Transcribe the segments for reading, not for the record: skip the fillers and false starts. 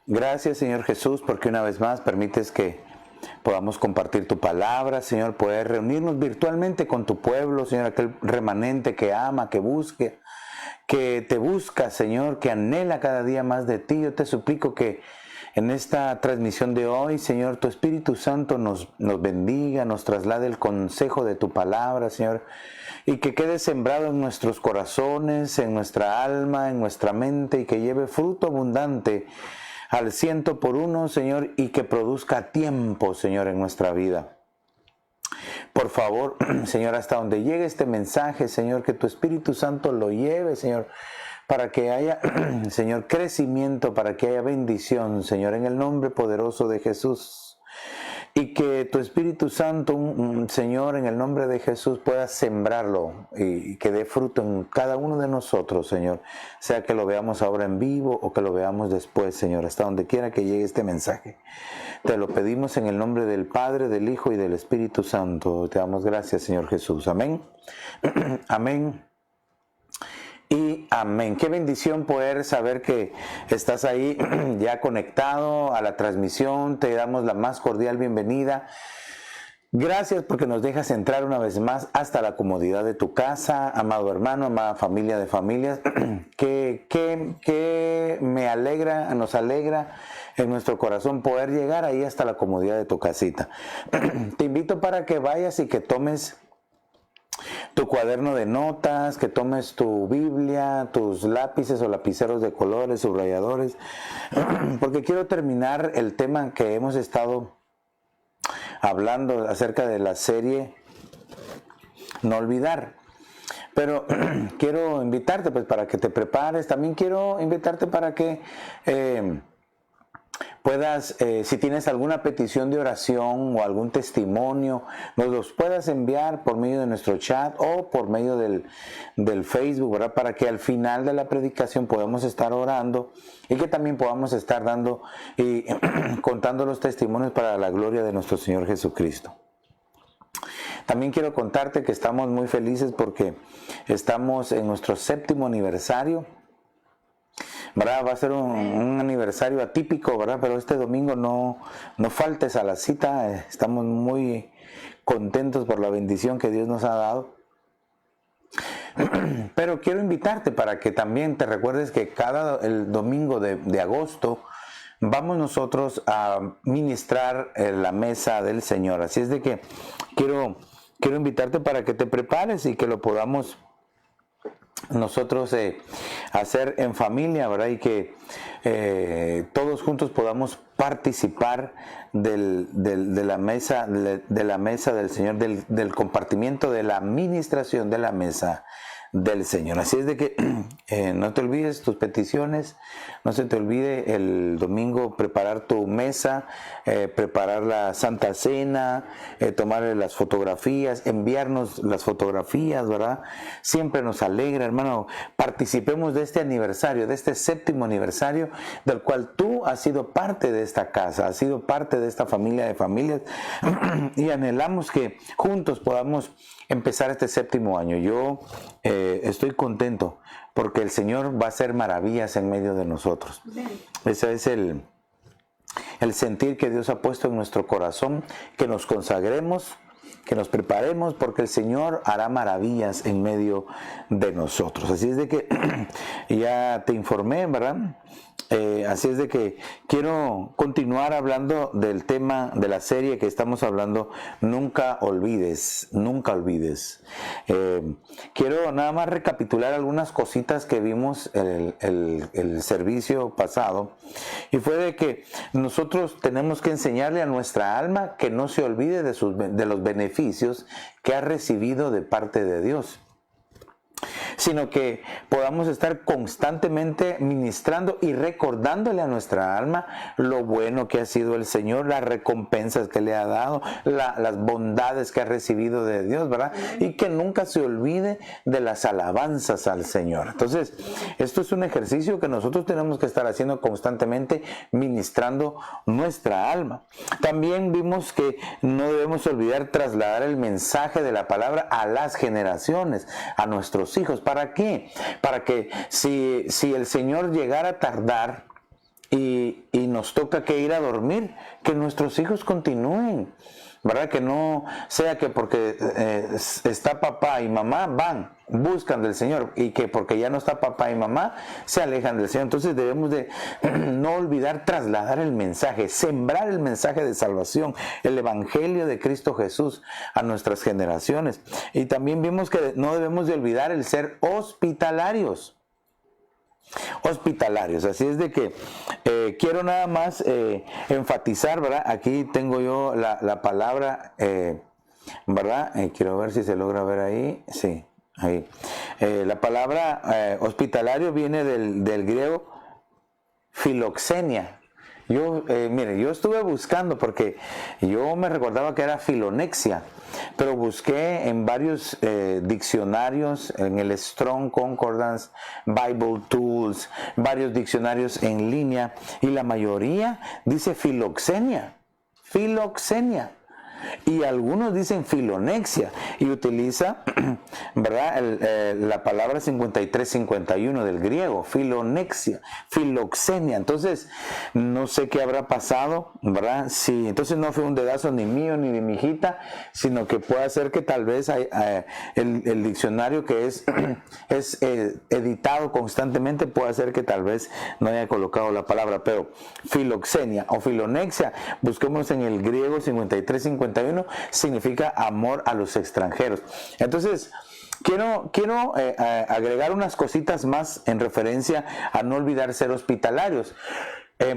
Gracias, Señor Jesús, porque una vez más permites que podamos compartir tu palabra, Señor, poder reunirnos virtualmente con tu pueblo, Señor, aquel remanente que ama, que busque, que te busca, Señor, que anhela cada día más de ti. Yo te suplico que en esta transmisión de hoy, Señor, tu Espíritu Santo nos bendiga, nos traslade el consejo de tu palabra, Señor, y que quede sembrado en nuestros corazones, en nuestra alma, en nuestra mente, y que lleve fruto abundante al 100 por 1, Señor, y que produzca tiempo, Señor, en nuestra vida. Por favor, Señor, hasta donde llegue este mensaje, Señor, que tu Espíritu Santo lo lleve, Señor, para que haya, Señor, crecimiento, para que haya bendición, Señor, en el nombre poderoso de Jesús. Y que tu Espíritu Santo, Señor, en el nombre de Jesús, pueda sembrarlo y que dé fruto en cada uno de nosotros, Señor. Sea que lo veamos ahora en vivo o que lo veamos después, Señor, hasta donde quiera que llegue este mensaje. Te lo pedimos en el nombre del Padre, del Hijo y del Espíritu Santo. Te damos gracias, Señor Jesús. Amén. Amén. Y amén. Qué bendición poder saber que estás ahí ya conectado a la transmisión. Te damos la más cordial bienvenida. Gracias porque nos dejas entrar una vez más hasta la comodidad de tu casa, amado hermano, amada familia de familias. que nos alegra en nuestro corazón poder llegar ahí hasta la comodidad de tu casita. Te invito para que vayas y que tomes tu cuaderno de notas, que tomes tu Biblia, tus lápices o lapiceros de colores, subrayadores, porque quiero terminar el tema que hemos estado hablando acerca de la serie No Olvidar. Pero quiero invitarte pues para que te prepares, también quiero invitarte para que puedas, si tienes alguna petición de oración o algún testimonio, nos los puedas enviar por medio de nuestro chat o por medio del Facebook, ¿verdad? Para que al final de la predicación podamos estar orando y que también podamos estar dando y contando los testimonios para la gloria de nuestro Señor Jesucristo. También quiero contarte que estamos muy felices porque estamos en nuestro 7º aniversario. ¿Verdad? Va a ser un aniversario atípico, ¿verdad? Pero este domingo no faltes a la cita. Estamos muy contentos por la bendición que Dios nos ha dado. Pero quiero invitarte para que también te recuerdes que el domingo de agosto vamos nosotros a ministrar la mesa del Señor. Así es de que quiero invitarte para que te prepares y que lo podamos nosotros hacer en familia, ¿verdad? Y que todos juntos podamos participar de la mesa del Señor, del compartimiento de la administración de la mesa del Señor. Así es de que no te olvides tus peticiones, no se te olvide el domingo preparar tu mesa, preparar la Santa Cena, tomar las fotografías, enviarnos las fotografías, ¿verdad? Siempre nos alegra, hermano, participemos de este aniversario, de este 7º aniversario, del cual tú has sido parte de esta casa, has sido parte de esta familia de familias, y anhelamos que juntos podamos empezar este 7º año. Yo estoy contento porque el Señor va a hacer maravillas en medio de nosotros. Ese es el sentir que Dios ha puesto en nuestro corazón, que nos consagremos, que nos preparemos, porque el Señor hará maravillas en medio de nosotros. Así es de que ya te informé, ¿verdad? Así es de que quiero continuar hablando del tema de la serie que estamos hablando, Nunca Olvides, Nunca Olvides. Quiero nada más recapitular algunas cositas que vimos el servicio pasado, y fue de que nosotros tenemos que enseñarle a nuestra alma que no se olvide de los beneficios que ha recibido de parte de Dios, sino que podamos estar constantemente ministrando y recordándole a nuestra alma lo bueno que ha sido el Señor, las recompensas que le ha dado, las bondades que ha recibido de Dios, ¿verdad? Y que nunca se olvide de las alabanzas al Señor. Entonces, esto es un ejercicio que nosotros tenemos que estar haciendo constantemente, ministrando nuestra alma. También vimos que no debemos olvidar trasladar el mensaje de la palabra a las generaciones, a nuestros hijos. ¿Para qué? Para que si el Señor llegara a tardar y nos toca que ir a dormir, que nuestros hijos continúen, ¿verdad? Que no sea que porque está papá y mamá buscan del Señor, y que porque ya no está papá y mamá se alejan del Señor. Entonces debemos de no olvidar trasladar el mensaje, sembrar el mensaje de salvación, el evangelio de Cristo Jesús a nuestras generaciones. Y también vimos que no debemos de olvidar el ser hospitalarios. Así es de que quiero nada más enfatizar, ¿verdad? Aquí tengo yo la palabra, ¿verdad? Quiero ver si se logra ver ahí. Sí, ahí. La palabra hospitalario viene del griego filoxenia. Mire, yo estuve buscando porque yo me recordaba que era filonexia, pero busqué en varios diccionarios, en el Strong Concordance, Bible Tools, varios diccionarios en línea, y la mayoría dice filoxenia. Y algunos dicen filonexia, y utiliza, ¿verdad? La palabra 53-51 del griego, filonexia, filoxenia. Entonces, no sé qué habrá pasado, ¿verdad? Sí, entonces no fue un dedazo ni mío ni de mi hijita, sino que puede ser que tal vez el diccionario que es editado constantemente, puede ser que tal vez no haya colocado la palabra, pero filoxenia o filonexia, busquemos en el griego 53-51, significa amor a los extranjeros. Entonces, quiero agregar unas cositas más en referencia a no olvidar ser hospitalarios.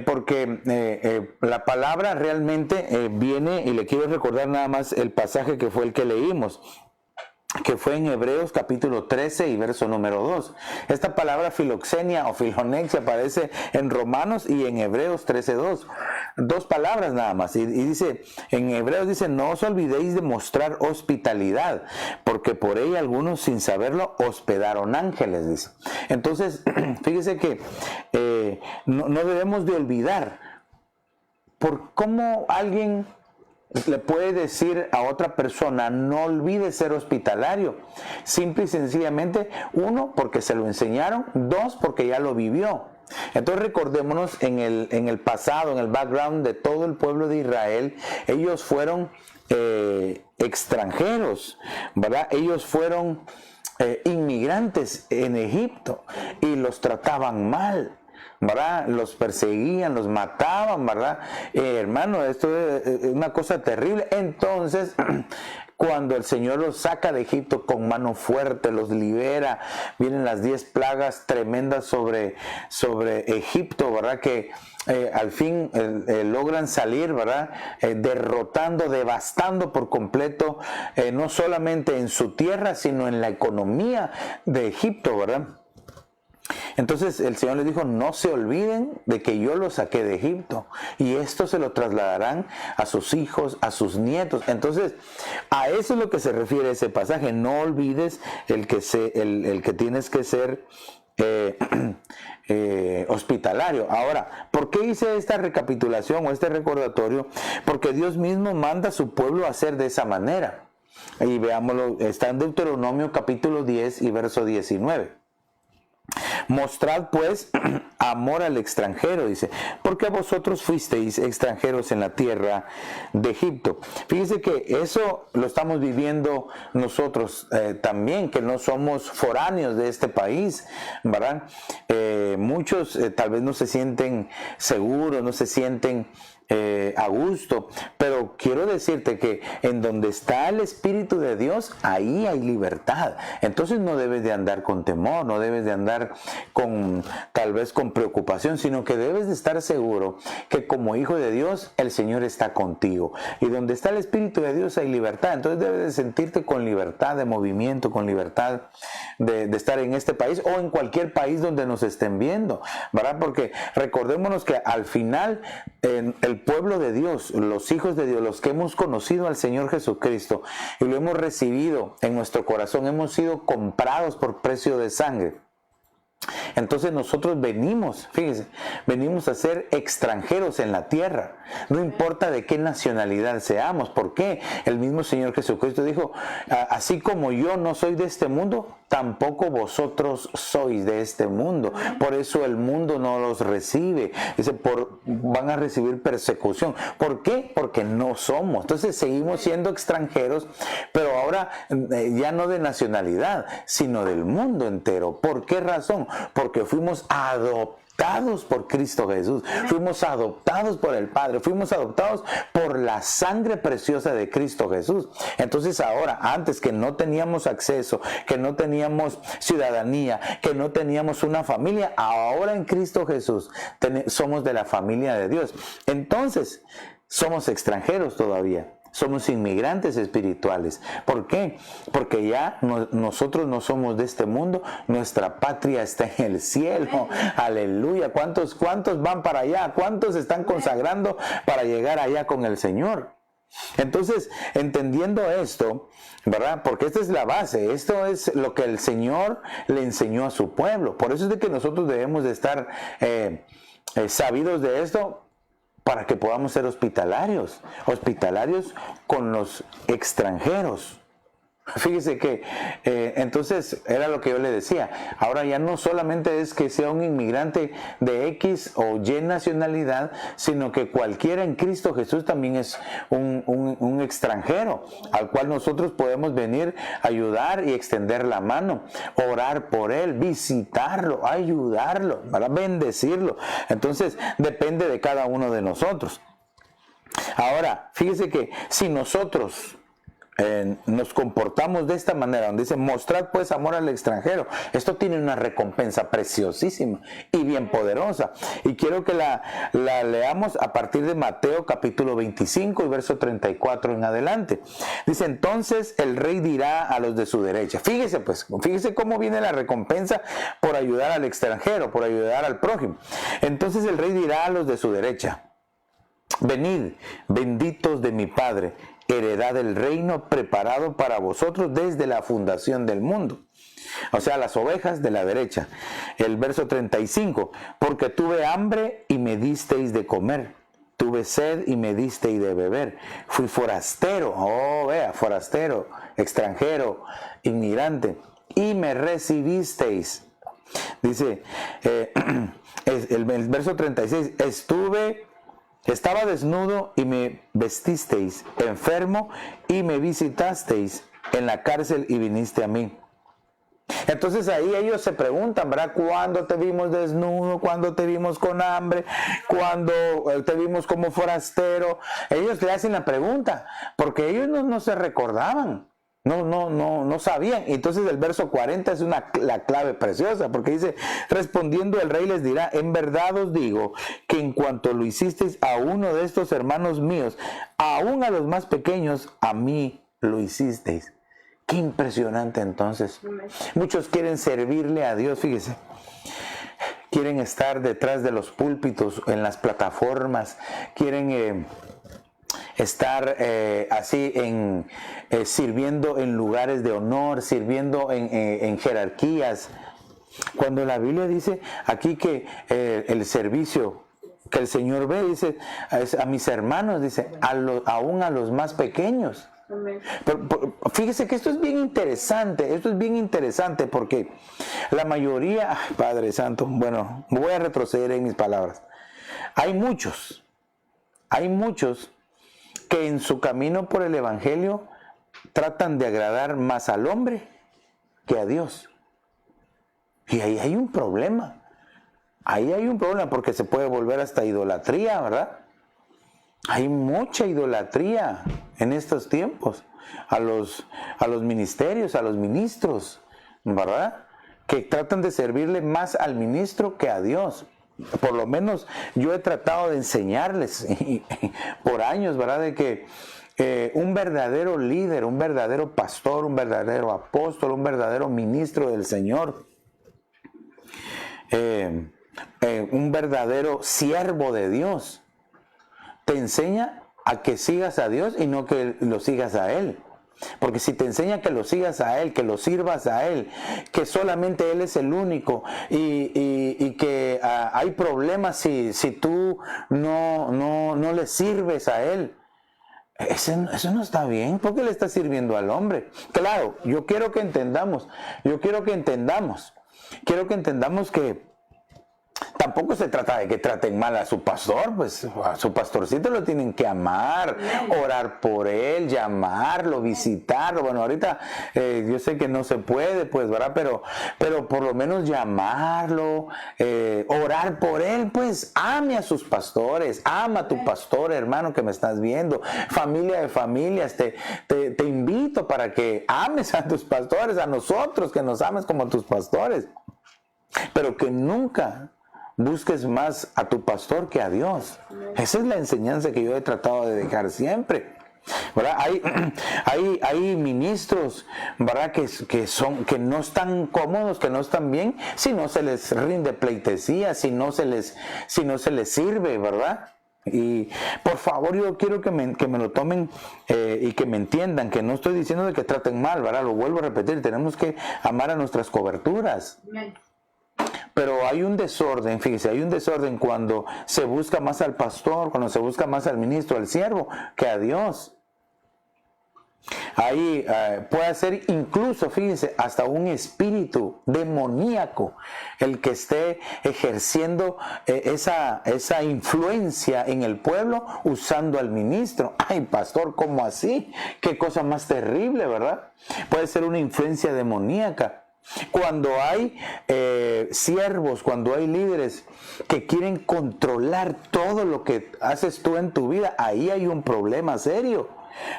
Porque la palabra realmente viene, y le quiero recordar nada más el pasaje que fue el que leímos, que fue en Hebreos capítulo 13 y verso número 2. Esta palabra filoxenia o filonexia aparece en Romanos y en Hebreos 13:2. Dos palabras nada más. Y dice, en Hebreos dice, no os olvidéis de mostrar hospitalidad, porque por ella algunos sin saberlo hospedaron ángeles, dice. Entonces, fíjese que no debemos de olvidar por cómo alguien le puede decir a otra persona, no olvides ser hospitalario. Simple y sencillamente, uno, porque se lo enseñaron; dos, porque ya lo vivió. Entonces recordémonos en el pasado, en el background de todo el pueblo de Israel, ellos fueron extranjeros, ¿verdad? Ellos fueron inmigrantes en Egipto y los trataban mal, ¿verdad? Los perseguían, los mataban, ¿verdad? Hermano, esto es una cosa terrible. Entonces, cuando el Señor los saca de Egipto con mano fuerte, los libera, vienen las 10 plagas tremendas sobre Egipto, ¿verdad? Que al fin logran salir, ¿verdad? Derrotando, devastando por completo, no solamente en su tierra, sino en la economía de Egipto, ¿verdad? Entonces el Señor les dijo, no se olviden de que yo los saqué de Egipto, y esto se lo trasladarán a sus hijos, a sus nietos. Entonces, a eso es lo que se refiere ese pasaje. No olvides el que tienes que ser hospitalario. Ahora, ¿por qué hice esta recapitulación o este recordatorio? Porque Dios mismo manda a su pueblo a hacer de esa manera. Y veámoslo, está en Deuteronomio capítulo 10 y verso 19. Mostrad pues amor al extranjero, dice, porque vosotros fuisteis extranjeros en la tierra de Egipto. Fíjese que eso lo estamos viviendo nosotros también, que no somos foráneos de este país, ¿verdad? Muchos tal vez no se sienten seguros, no se sienten a gusto, pero quiero decirte que en donde está el Espíritu de Dios, ahí hay libertad. Entonces no debes de andar con temor, no debes de andar tal vez con preocupación, sino que debes de estar seguro que como hijo de Dios, el Señor está contigo, y donde está el Espíritu de Dios hay libertad. Entonces debes de sentirte con libertad de movimiento, con libertad de estar en este país o en cualquier país donde nos estén viendo, ¿verdad? Porque recordémonos que al final el pueblo de Dios, los hijos de Dios, los que hemos conocido al Señor Jesucristo y lo hemos recibido en nuestro corazón, hemos sido comprados por precio de sangre. Entonces nosotros venimos, fíjese, venimos a ser extranjeros en la tierra. No importa de qué nacionalidad seamos. ¿Por qué? El mismo Señor Jesucristo dijo, así como yo no soy de este mundo, tampoco vosotros sois de este mundo. Por eso el mundo no los recibe. Dice, van a recibir persecución. ¿Por qué? Porque no somos. Entonces seguimos siendo extranjeros, pero ahora ya no de nacionalidad, sino del mundo entero. ¿Por qué razón? Porque fuimos adoptados por Cristo Jesús, fuimos adoptados por el Padre, fuimos adoptados por la sangre preciosa de Cristo Jesús. Entonces ahora, antes que no teníamos acceso, que no teníamos ciudadanía, que no teníamos una familia, ahora en Cristo Jesús somos de la familia de Dios. Entonces, somos extranjeros todavía. Somos inmigrantes espirituales. ¿Por qué? Porque ya nosotros no somos de este mundo, nuestra patria está en el cielo. Aleluya. ¿Cuántos van para allá? ¿Cuántos están consagrando para llegar allá con el Señor? Entonces, entendiendo esto, ¿verdad? Porque esta es la base, esto es lo que el Señor le enseñó a su pueblo. Por eso es de que nosotros debemos de estar sabidos de esto, para que podamos ser hospitalarios con los extranjeros. Fíjese que entonces era lo que yo le decía. Ahora ya no solamente es que sea un inmigrante de X o Y nacionalidad, sino que cualquiera en Cristo Jesús también es un extranjero al cual nosotros podemos venir a ayudar y extender la mano, orar por él, visitarlo, ayudarlo, para bendecirlo. Entonces depende de cada uno de nosotros. Ahora, fíjese que si nosotros nos comportamos de esta manera, donde dice, mostrad pues amor al extranjero, esto tiene una recompensa preciosísima y bien poderosa. Y quiero que la leamos a partir de Mateo capítulo 25 y verso 34 en adelante. Dice, entonces el rey dirá a los de su derecha. Fíjese cómo viene la recompensa por ayudar al extranjero, por ayudar al prójimo. Entonces el rey dirá a los de su derecha, venid, benditos de mi Padre, heredad del reino preparado para vosotros desde la fundación del mundo. O sea, las ovejas de la derecha. El verso 35, porque tuve hambre y me disteis de comer, tuve sed y me disteis de beber, fui forastero, forastero, extranjero, inmigrante, y me recibisteis. Dice el verso 36, estaba desnudo y me vestisteis, enfermo y me visitasteis, en la cárcel y viniste a mí. Entonces ahí ellos se preguntan, ¿verdad? ¿Cuándo te vimos desnudo? ¿Cuándo te vimos con hambre? ¿Cuándo te vimos como forastero? Ellos le hacen la pregunta, porque ellos no se recordaban. No sabían. Entonces el verso 40 es la clave preciosa, porque dice, respondiendo el rey les dirá, en verdad os digo que en cuanto lo hicisteis a uno de estos hermanos míos, aún a los más pequeños, a mí lo hicisteis. Qué impresionante entonces. Muchos quieren servirle a Dios, fíjese. Quieren estar detrás de los púlpitos, en las plataformas, quieren estar así sirviendo en lugares de honor, sirviendo en jerarquías. Cuando la Biblia dice aquí que el servicio que el Señor ve, dice a mis hermanos, dice aún a los más pequeños. Pero fíjese que esto es bien interesante porque la mayoría, Padre Santo, bueno, voy a retroceder en mis palabras. Hay muchos que en su camino por el Evangelio tratan de agradar más al hombre que a Dios. Y ahí hay un problema. Porque se puede volver hasta idolatría, ¿verdad? Hay mucha idolatría en estos tiempos a los ministerios, a los ministros, ¿verdad? Que tratan de servirle más al ministro que a Dios. Por lo menos yo he tratado de enseñarles por años, ¿verdad? De que un verdadero líder, un verdadero pastor, un verdadero apóstol, un verdadero ministro del Señor, un verdadero siervo de Dios, te enseña a que sigas a Dios y no que lo sigas a Él. Porque si te enseña que lo sigas a Él, que lo sirvas a Él, que solamente Él es el único y que hay problemas si tú no le sirves a Él, eso no está bien. ¿Por qué le está sirviendo al hombre? Claro, yo quiero que entendamos que tampoco se trata de que traten mal a su pastor, pues a su pastorcito lo tienen que amar, orar por él, llamarlo, visitarlo. Bueno, ahorita yo sé que no se puede, pues, ¿verdad? Pero por lo menos llamarlo, orar por él, pues ame a sus pastores, ama a tu pastor, hermano, que me estás viendo, familia de familias, te invito para que ames a tus pastores, a nosotros, que nos ames como tus pastores, pero que nunca busques más a tu pastor que a Dios. Esa es la enseñanza que yo he tratado de dejar siempre, ¿verdad? Hay ministros, ¿verdad? que no están cómodos, que no están bien, si no se les rinde pleitesía, si no se les sirve, ¿verdad? Y por favor, yo quiero que me lo tomen y que me entiendan, que no estoy diciendo de que traten mal, ¿verdad? Lo vuelvo a repetir, tenemos que amar a nuestras coberturas. Pero hay un desorden, fíjese, hay un desorden cuando se busca más al pastor, cuando se busca más al ministro, al siervo, que a Dios. Ahí puede ser incluso, fíjense, hasta un espíritu demoníaco el que esté ejerciendo esa influencia en el pueblo usando al ministro. Ay, pastor, ¿cómo así? Qué cosa más terrible, ¿verdad? Puede ser una influencia demoníaca. Cuando hay siervos, cuando hay líderes que quieren controlar todo lo que haces tú en tu vida, ahí hay un problema serio.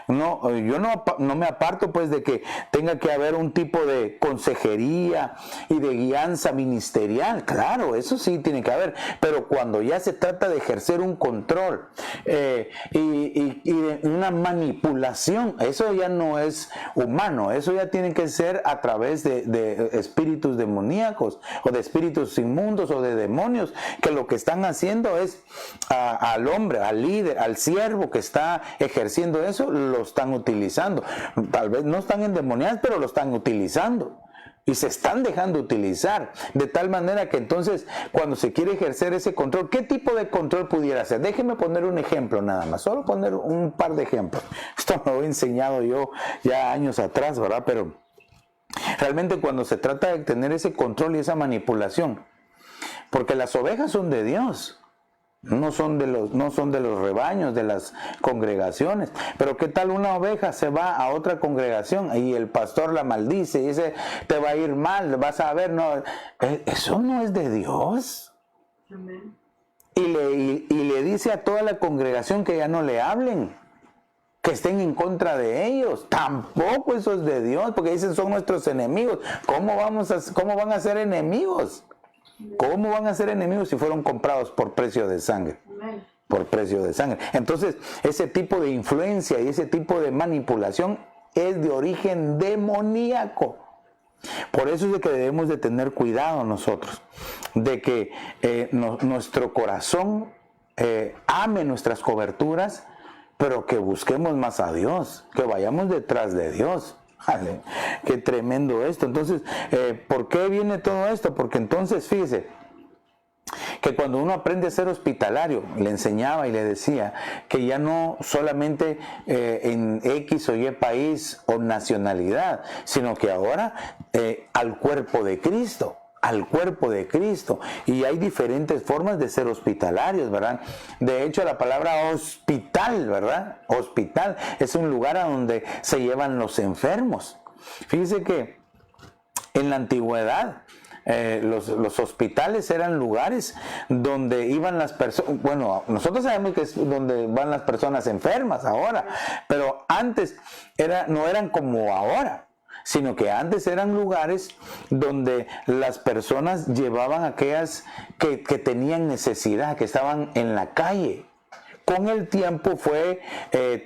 No, yo no me aparto pues de que tenga que haber un tipo de consejería y de guianza ministerial. Claro, eso sí tiene que haber, pero cuando ya se trata de ejercer un control y de una manipulación, eso ya no es humano, eso ya tiene que ser a través de espíritus demoníacos o de espíritus inmundos o de demonios, que lo que están haciendo es al hombre, al líder, al siervo que está ejerciendo eso, lo están utilizando. Tal vez no están endemoniados, pero lo están utilizando y se están dejando utilizar, de tal manera que entonces cuando se quiere ejercer ese control, ¿qué tipo de control pudiera ser? Déjenme poner un ejemplo nada más, solo poner un par de ejemplos. Esto me lo he enseñado yo ya años atrás, ¿verdad? Pero realmente cuando se trata de tener ese control y esa manipulación, porque las ovejas son de Dios, no son de los rebaños, de las congregaciones. Pero qué tal una oveja se va a otra congregación y el pastor la maldice y dice, te va a ir mal, vas a ver, no, eso no es de Dios. Amén. Y le dice a toda la congregación que ya no le hablen, que estén en contra de ellos. Tampoco eso es de Dios, porque dicen son nuestros enemigos. ¿Cómo van a ser enemigos? ¿Cómo van a ser enemigos si fueron comprados por precio de sangre? Por precio de sangre. Entonces, ese tipo de influencia y ese tipo de manipulación es de origen demoníaco. Por eso es de que debemos de tener cuidado nosotros, de que nuestro corazón ame nuestras coberturas, pero que busquemos más a Dios, que vayamos detrás de Dios. Vale, qué tremendo esto. Entonces, ¿por qué viene todo esto? Porque entonces, fíjese, que cuando uno aprende a ser hospitalario, le enseñaba y le decía que ya no solamente en X o Y país o nacionalidad, sino que ahora al cuerpo de Cristo. Al cuerpo de Cristo, y hay diferentes formas de ser hospitalarios, ¿verdad? De hecho, la palabra hospital, ¿verdad? Hospital es un lugar a donde se llevan los enfermos. Fíjese que en la antigüedad los hospitales eran lugares donde iban las personas. Bueno, nosotros sabemos que es donde van las personas enfermas ahora, pero antes no eran como ahora, sino que antes eran lugares donde las personas llevaban a aquellas que tenían necesidad, que estaban en la calle, con el tiempo fue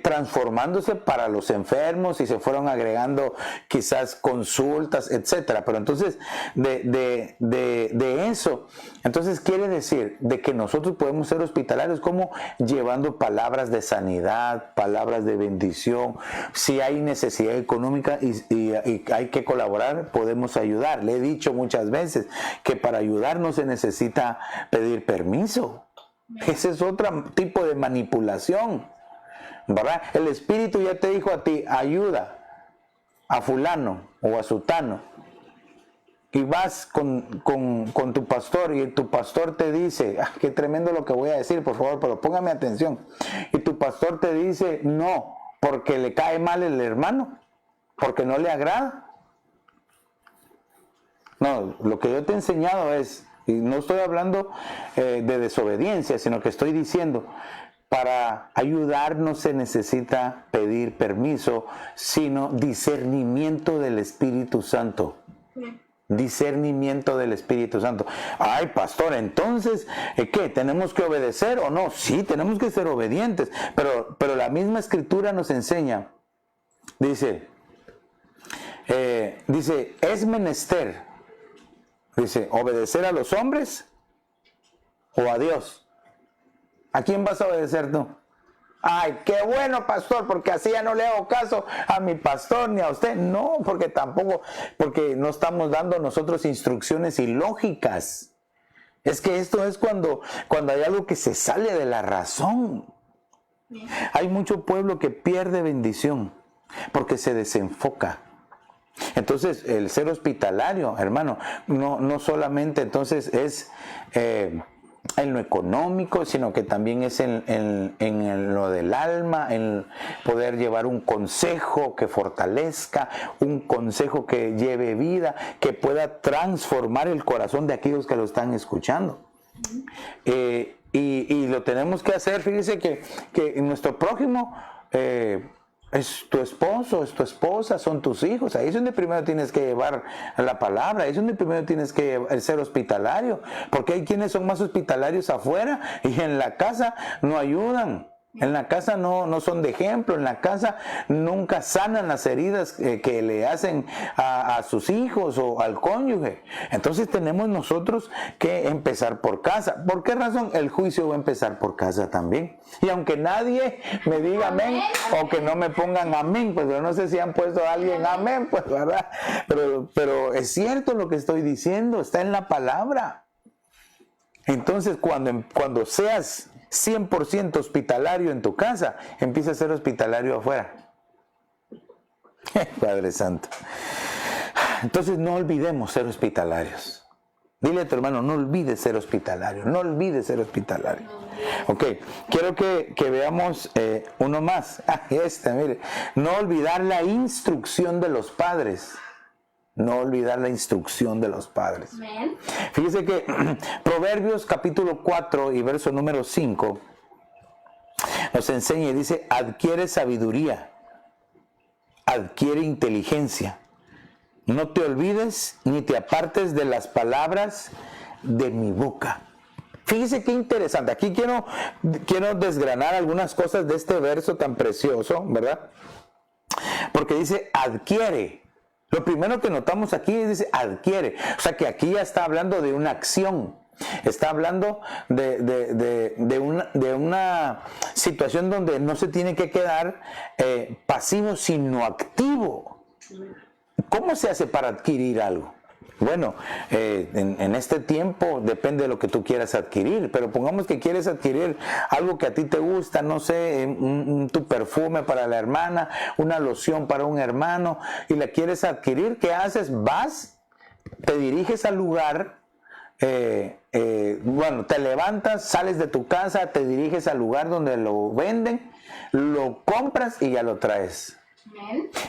transformándose para los enfermos y se fueron agregando quizás consultas, etcétera. Pero entonces de eso, entonces quiere decir de que nosotros podemos ser hospitalarios como llevando palabras de sanidad, palabras de bendición. Si hay necesidad económica y hay que colaborar, podemos ayudar. Le he dicho muchas veces que para ayudar no se necesita pedir permiso. Ese es otro tipo de manipulación, ¿verdad? El Espíritu ya te dijo a ti, ayuda a fulano o a sutano, y vas con tu pastor y tu pastor te dice, qué tremendo lo que voy a decir, por favor, pero póngame atención, y tu pastor te dice no, porque le cae mal el hermano, porque no le agrada. No, lo que yo te he enseñado es, y no estoy hablando de desobediencia, sino que estoy diciendo, para ayudar no se necesita pedir permiso, sino discernimiento del Espíritu Santo. Discernimiento del Espíritu Santo. Ay, pastor, entonces, ¿qué? ¿Tenemos que obedecer o no? Sí, tenemos que ser obedientes, pero la misma Escritura nos enseña, dice, es menester, dice, obedecer a los hombres o a Dios. ¿A quién vas a obedecer tú? Ay, qué bueno, pastor, porque así ya no le hago caso a mi pastor ni a usted. No, porque no estamos dando nosotros instrucciones ilógicas. Es que esto es cuando hay algo que se sale de la razón. Hay mucho pueblo que pierde bendición porque se desenfoca. Entonces, el ser hospitalario, hermano, no solamente entonces es en lo económico, sino que también es en lo del alma, en poder llevar un consejo que fortalezca, un consejo que lleve vida, que pueda transformar el corazón de aquellos que lo están escuchando. Y lo tenemos que hacer, fíjese que nuestro prójimo es tu esposo, es tu esposa, son tus hijos. Ahí es donde primero tienes que llevar la palabra, ahí es donde primero tienes que ser hospitalario, porque hay quienes son más hospitalarios afuera y en la casa no ayudan. En la casa no son de ejemplo, en la casa nunca sanan las heridas que le hacen a sus hijos o al cónyuge. Entonces tenemos nosotros que empezar por casa. ¿Por qué razón? El juicio va a empezar por casa también. Y aunque nadie me diga amén, o que no me pongan amén, pues yo no sé si han puesto a alguien amén, pues verdad. Pero es cierto lo que estoy diciendo, está en la palabra. Entonces cuando seas 100% hospitalario en tu casa, empieza a ser hospitalario afuera. Padre Santo. Entonces no olvidemos ser hospitalarios. Dile a tu hermano, no olvides ser hospitalario, no olvides ser hospitalario. Ok, quiero que veamos uno más. Mire, no olvidar la instrucción de los padres. No olvidar la instrucción de los padres. Amén. Fíjese que Proverbios capítulo 4 y verso número 5 nos enseña y dice, adquiere sabiduría, adquiere inteligencia. No te olvides ni te apartes de las palabras de mi boca. Fíjese qué interesante. Aquí quiero desgranar algunas cosas de este verso tan precioso, ¿verdad? Porque dice, adquiere. Lo primero que notamos aquí es, dice, adquiere. O sea que aquí ya está hablando de una acción. Está hablando de una situación donde no se tiene que quedar pasivo, sino activo. ¿Cómo se hace para adquirir algo? Bueno, en este tiempo depende de lo que tú quieras adquirir, pero pongamos que quieres adquirir algo que a ti te gusta, no sé, tu perfume para la hermana, una loción para un hermano, y la quieres adquirir. ¿Qué haces? Vas, te diriges al lugar, te levantas, sales de tu casa, te diriges al lugar donde lo venden, lo compras y ya lo traes.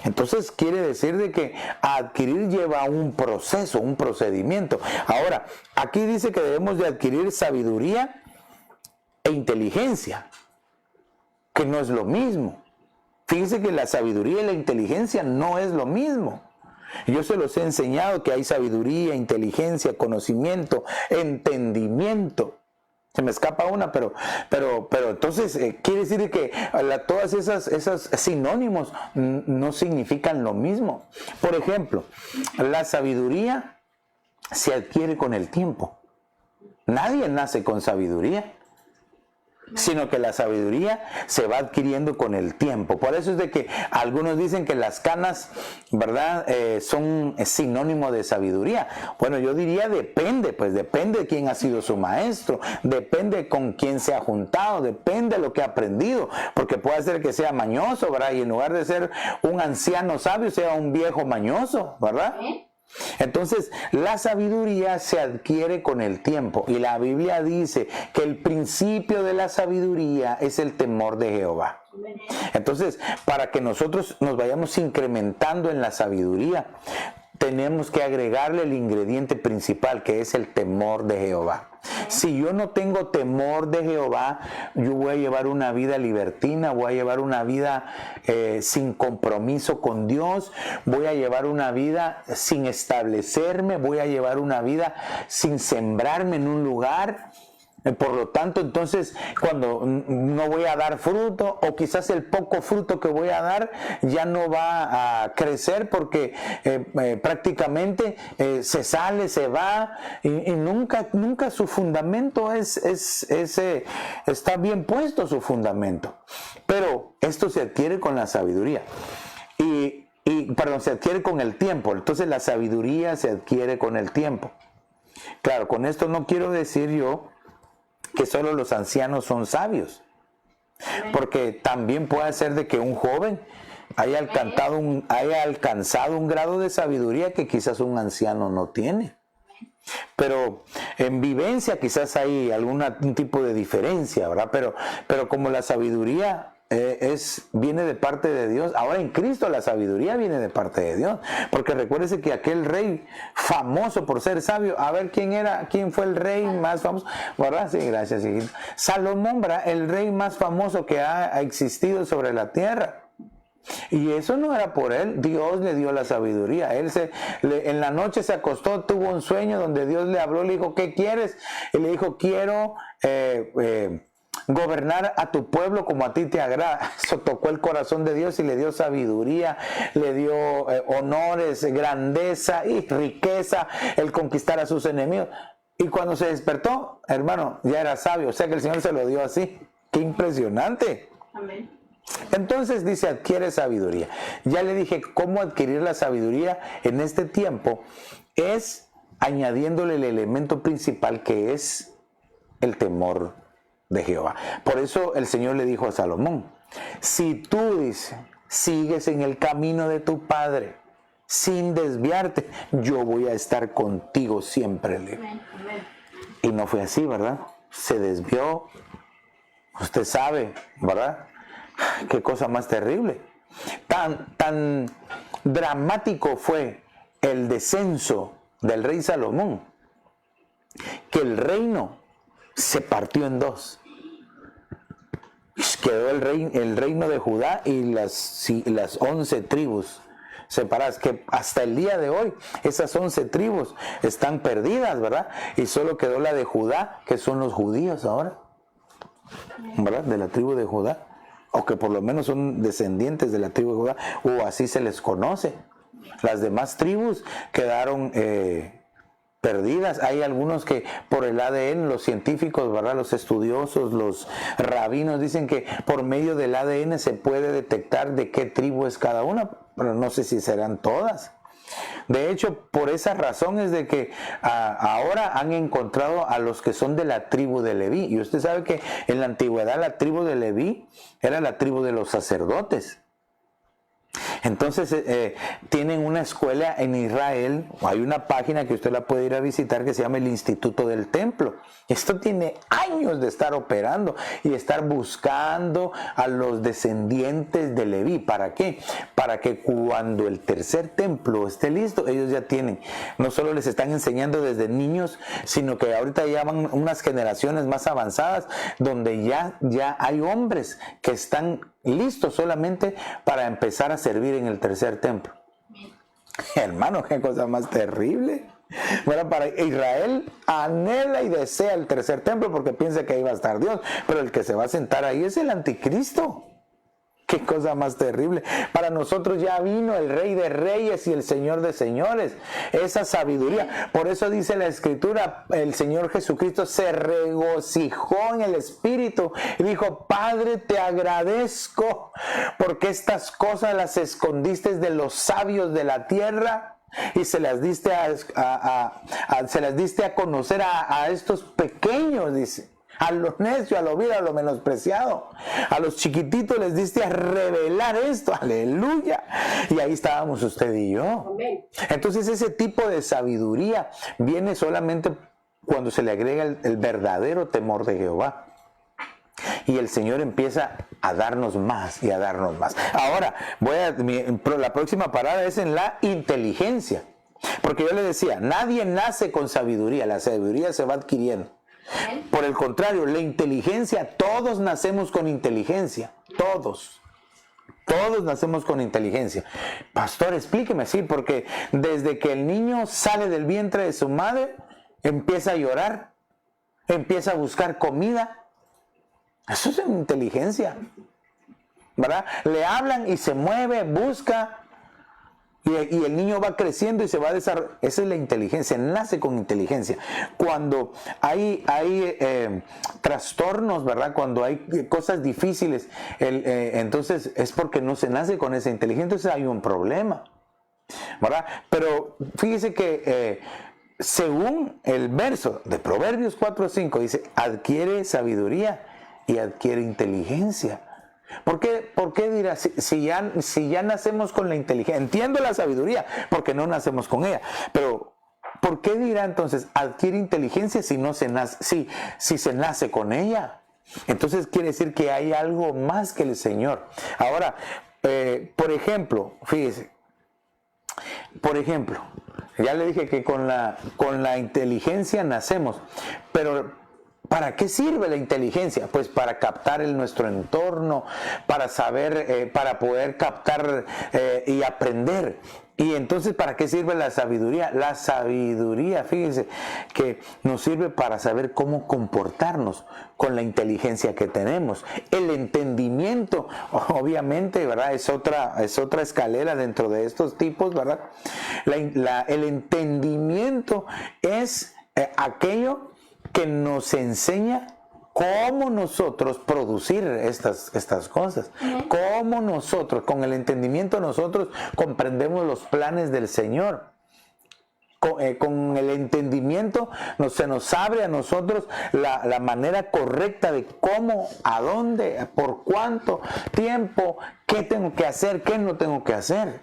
Entonces quiere decir de que adquirir lleva un proceso, un procedimiento. Ahora, aquí dice que debemos de adquirir sabiduría e inteligencia, que no es lo mismo. Fíjense que la sabiduría y la inteligencia no es lo mismo. Yo se los he enseñado que hay sabiduría, inteligencia, conocimiento, entendimiento. Se me escapa una, pero entonces quiere decir que todas esas sinónimos no significan lo mismo. Por ejemplo, la sabiduría se adquiere con el tiempo. Nadie nace con sabiduría, sino que la sabiduría se va adquiriendo con el tiempo. Por eso es de que algunos dicen que las canas, ¿verdad?, son sinónimo de sabiduría. Bueno, yo diría depende de quién ha sido su maestro, depende con quién se ha juntado, depende de lo que ha aprendido, porque puede ser que sea mañoso, ¿verdad?, y en lugar de ser un anciano sabio, sea un viejo mañoso, ¿verdad? Entonces, la sabiduría se adquiere con el tiempo, y la Biblia dice que el principio de la sabiduría es el temor de Jehová. Entonces, para que nosotros nos vayamos incrementando en la sabiduría, tenemos que agregarle el ingrediente principal, que es el temor de Jehová. Si yo no tengo temor de Jehová, yo voy a llevar una vida libertina, voy a llevar una vida sin compromiso con Dios, voy a llevar una vida sin establecerme, voy a llevar una vida sin sembrarme en un lugar. Por lo tanto, entonces, cuando no voy a dar fruto, o quizás el poco fruto que voy a dar ya no va a crecer, porque prácticamente se sale, se va, y nunca su fundamento está bien puesto, su fundamento. Pero esto se adquiere con la sabiduría. Se adquiere con el tiempo. Entonces la sabiduría se adquiere con el tiempo. Claro, con esto no quiero decir yo que solo los ancianos son sabios, porque también puede ser de que un joven haya alcanzado un grado de sabiduría que quizás un anciano no tiene. Pero en vivencia quizás hay algún tipo de diferencia, ¿verdad? Pero como la sabiduría viene de parte de Dios, ahora en Cristo la sabiduría viene de parte de Dios, porque recuérdese que aquel rey famoso por ser sabio, a ver quién fue el rey más famoso, ¿verdad? Sí, gracias, hijito. Salomón, ¿verdad?, el rey más famoso que ha existido sobre la tierra. Y eso no era por él, Dios le dio la sabiduría. En la noche se acostó, tuvo un sueño donde Dios le habló, le dijo, ¿qué quieres? Y le dijo, quiero gobernar a tu pueblo como a ti te agrada. Eso tocó el corazón de Dios y le dio sabiduría, le dio honores, grandeza y riqueza, el conquistar a sus enemigos. Y cuando se despertó, hermano, ya era sabio. O sea que el Señor se lo dio así. ¡Qué impresionante! Amén. Entonces dice, adquiere sabiduría. Ya le dije cómo adquirir la sabiduría en este tiempo, es añadiéndole el elemento principal, que es el temor de Jehová. Por eso el Señor le dijo a Salomón, si tú, dice, sigues en el camino de tu padre sin desviarte, yo voy a estar contigo siempre. Y no fue así, ¿verdad? Se desvió. Usted sabe, ¿verdad? Qué cosa más terrible. Tan dramático fue el descenso del rey Salomón, que el reino se partió en dos. Quedó el reino de Judá y las 11 tribus separadas, que hasta el día de hoy esas 11 tribus están perdidas, ¿verdad? Y solo quedó la de Judá, que son los judíos ahora, ¿verdad? De la tribu de Judá, o que por lo menos son descendientes de la tribu de Judá, o así se les conoce. Las demás tribus quedaron perdidas. Hay algunos que por el ADN, los científicos, ¿verdad?, los estudiosos, los rabinos, dicen que por medio del ADN se puede detectar de qué tribu es cada una, pero no sé si serán todas. De hecho, por esa razón es de que ahora han encontrado a los que son de la tribu de Leví. Y usted sabe que en la antigüedad la tribu de Leví era la tribu de los sacerdotes. Entonces tienen una escuela en Israel, hay una página que usted la puede ir a visitar que se llama el Instituto del Templo. Esto tiene años de estar operando y estar buscando a los descendientes de Leví. ¿Para qué? Para que cuando el tercer templo esté listo, ellos ya tienen, no solo les están enseñando desde niños, sino que ahorita ya van unas generaciones más avanzadas donde ya hay hombres que están listos solamente para empezar a servir en el tercer templo. Hermano, qué cosa más terrible. Bueno, para Israel anhela y desea el tercer templo porque piensa que ahí va a estar Dios, pero el que se va a sentar ahí es el anticristo. Qué cosa más terrible. Para nosotros ya vino el Rey de Reyes y el Señor de Señores. Esa sabiduría. Por eso dice la Escritura, el Señor Jesucristo se regocijó en el Espíritu y dijo: Padre, te agradezco porque estas cosas las escondiste de los sabios de la tierra y se las diste a conocer a estos pequeños, dice. A los necios, a lo vil, a lo menospreciado. A los chiquititos les diste a revelar esto. Aleluya. Y ahí estábamos usted y yo. Entonces ese tipo de sabiduría viene solamente cuando se le agrega el verdadero temor de Jehová. Y el Señor empieza a darnos más y a darnos más. Ahora, la próxima parada es en la inteligencia. Porque yo le decía, nadie nace con sabiduría. La sabiduría se va adquiriendo. Por el contrario, la inteligencia, todos nacemos con inteligencia, todos nacemos con inteligencia. Pastor, explíqueme, sí, porque desde que el niño sale del vientre de su madre, empieza a llorar, empieza a buscar comida. Eso es inteligencia, ¿verdad? Le hablan y se mueve, busca. Y el niño va creciendo y se va a desarrollar. Esa es la inteligencia, nace con inteligencia. Cuando hay trastornos, ¿verdad? Cuando hay cosas difíciles, entonces es porque no se nace con esa inteligencia, entonces hay un problema, ¿verdad? Pero fíjese que según el verso de Proverbios 4:5 dice, adquiere sabiduría y adquiere inteligencia. ¿Por qué dirá, si ya nacemos con la inteligencia? Entiendo la sabiduría, porque no nacemos con ella, pero ¿por qué dirá entonces adquiere inteligencia si no se nace, si se nace con ella? Entonces quiere decir que hay algo más que el Señor. Ahora, por ejemplo, fíjese, ya le dije que con la inteligencia nacemos, pero ¿para qué sirve la inteligencia? Pues para captar nuestro entorno, para saber, para poder captar y aprender. Y entonces, ¿para qué sirve la sabiduría? La sabiduría, fíjense, que nos sirve para saber cómo comportarnos con la inteligencia que tenemos. El entendimiento, obviamente, ¿verdad? Es otra escalera dentro de estos tipos, ¿verdad? El entendimiento es aquello que nos enseña cómo nosotros producir estas cosas. Cómo nosotros, con el entendimiento, nosotros comprendemos los planes del Señor. Con el entendimiento se nos abre a nosotros la manera correcta de cómo, a dónde, por cuánto tiempo, qué tengo que hacer, qué no tengo que hacer.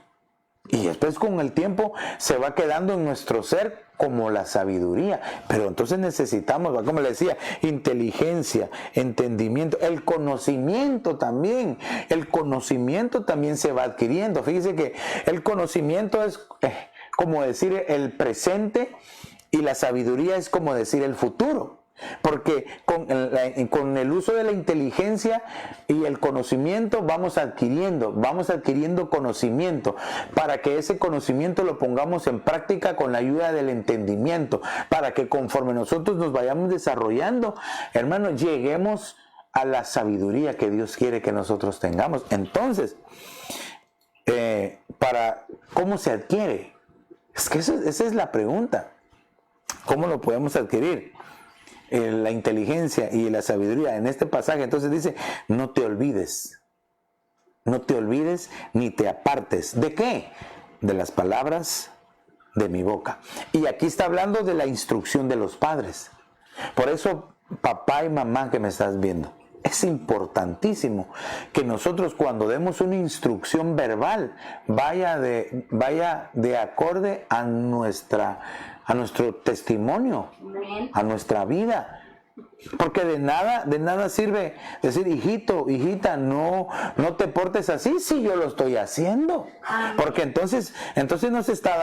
Y después con el tiempo se va quedando en nuestro ser como la sabiduría. Pero entonces necesitamos, como le decía, inteligencia, entendimiento, el conocimiento también. El conocimiento también se va adquiriendo. Fíjese que el conocimiento es como decir el presente y la sabiduría es como decir el futuro. Porque con el uso de la inteligencia y el conocimiento vamos adquiriendo conocimiento para que ese conocimiento lo pongamos en práctica con la ayuda del entendimiento, para que conforme nosotros nos vayamos desarrollando, hermanos, lleguemos a la sabiduría que Dios quiere que nosotros tengamos. Entonces, ¿cómo se adquiere? Es que esa es la pregunta. ¿Cómo lo podemos adquirir? La inteligencia y la sabiduría en este pasaje. Entonces dice, no te olvides ni te apartes. ¿De qué? De las palabras de mi boca. Y aquí está hablando de la instrucción de los padres. Por eso, papá y mamá que me estás viendo, es importantísimo que nosotros cuando demos una instrucción verbal vaya de acorde a nuestro testimonio, a nuestra vida. Porque de nada sirve decir, hijito, hijita, no te portes así, si yo lo estoy haciendo. Porque entonces no se está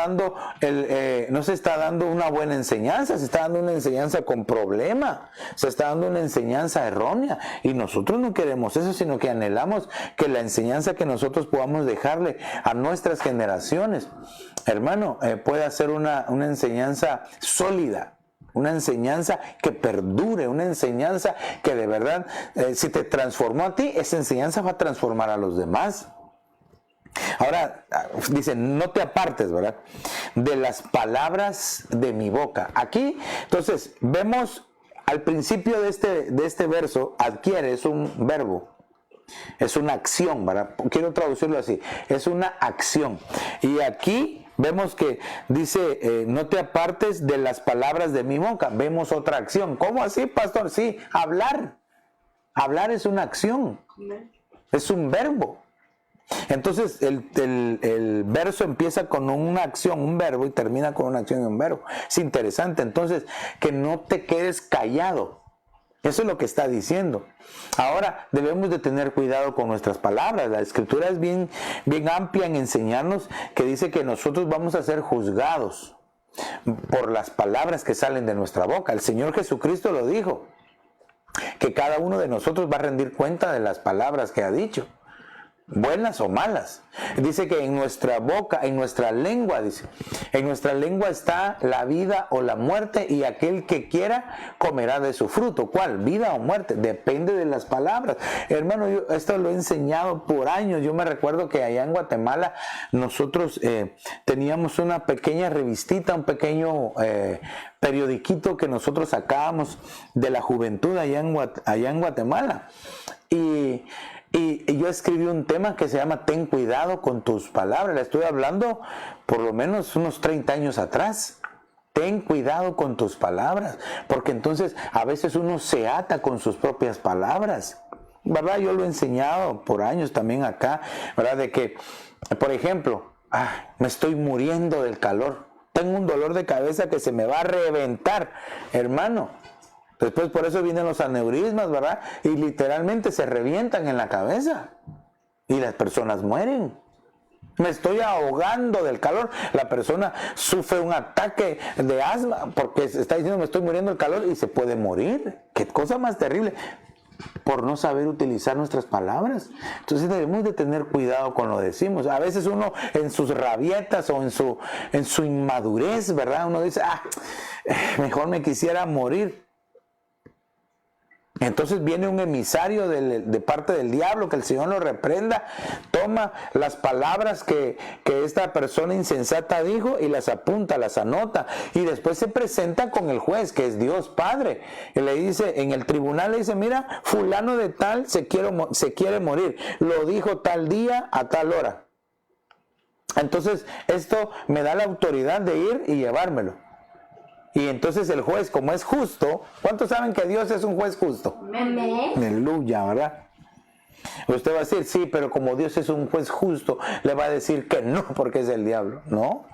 dando una buena enseñanza, se está dando una enseñanza con problema, se está dando una enseñanza errónea. Y nosotros no queremos eso, sino que anhelamos que la enseñanza que nosotros podamos dejarle a nuestras generaciones, hermano, pueda ser una enseñanza sólida. Una enseñanza que perdure, una enseñanza que de verdad, si te transformó a ti, esa enseñanza va a transformar a los demás. Ahora, dice, no te apartes, ¿verdad?, de las palabras de mi boca. Aquí, entonces, vemos al principio de este verso, adquiere, es un verbo. Es una acción, ¿verdad? Quiero traducirlo así. Es una acción. Y aquí vemos que dice, no te apartes de las palabras de mi boca. Vemos otra acción. ¿Cómo así, pastor? Sí, hablar. Hablar es una acción. Es un verbo. Entonces, el verso empieza con una acción, un verbo, y termina con una acción y un verbo. Es interesante. Entonces, que no te quedes callado. Eso es lo que está diciendo. Ahora debemos de tener cuidado con nuestras palabras. La escritura es bien amplia en enseñarnos, que dice que nosotros vamos a ser juzgados por las palabras que salen de nuestra boca. El Señor Jesucristo lo dijo, que cada uno de nosotros va a rendir cuenta de las palabras que ha dicho, buenas o malas. Dice que en nuestra boca, en nuestra lengua, dice, en nuestra lengua está la vida o la muerte, y aquel que quiera comerá de su fruto. ¿Cuál? Vida o muerte, depende de las palabras. Hermano, yo esto lo he enseñado por años. Yo me recuerdo que allá en Guatemala nosotros teníamos una pequeña revistita, un pequeño periodiquito que nosotros sacábamos de la juventud allá en Guatemala. Y yo escribí un tema que se llama Ten cuidado con tus palabras. Le estoy hablando por lo menos unos 30 años atrás. Ten cuidado con tus palabras, porque entonces a veces uno se ata con sus propias palabras, ¿verdad? Yo lo he enseñado por años también acá, ¿verdad? De que, por ejemplo, me estoy muriendo del calor. Tengo un dolor de cabeza que se me va a reventar, hermano. Después por eso vienen los aneurismas, ¿verdad? Y literalmente se revientan en la cabeza. Y las personas mueren. Me estoy ahogando del calor. La persona sufre un ataque de asma porque está diciendo me estoy muriendo del calor y se puede morir. ¡Qué cosa más terrible! Por no saber utilizar nuestras palabras. Entonces debemos de tener cuidado con lo que decimos. A veces uno en sus rabietas o en su inmadurez, ¿verdad? Uno dice, mejor me quisiera morir. Entonces viene un emisario de parte del diablo, que el Señor lo reprenda, toma las palabras que esta persona insensata dijo y las apunta, las anota, y después se presenta con el juez, que es Dios Padre, y le dice, en el tribunal le dice, mira, fulano de tal se quiere morir, lo dijo tal día a tal hora. Entonces esto me da la autoridad de ir y llevármelo. Y entonces el juez, como es justo, ¿cuántos saben que Dios es un juez justo? Amén. Aleluya, ¿verdad? Usted va a decir, sí, pero como Dios es un juez justo, le va a decir que no, porque es el diablo. No,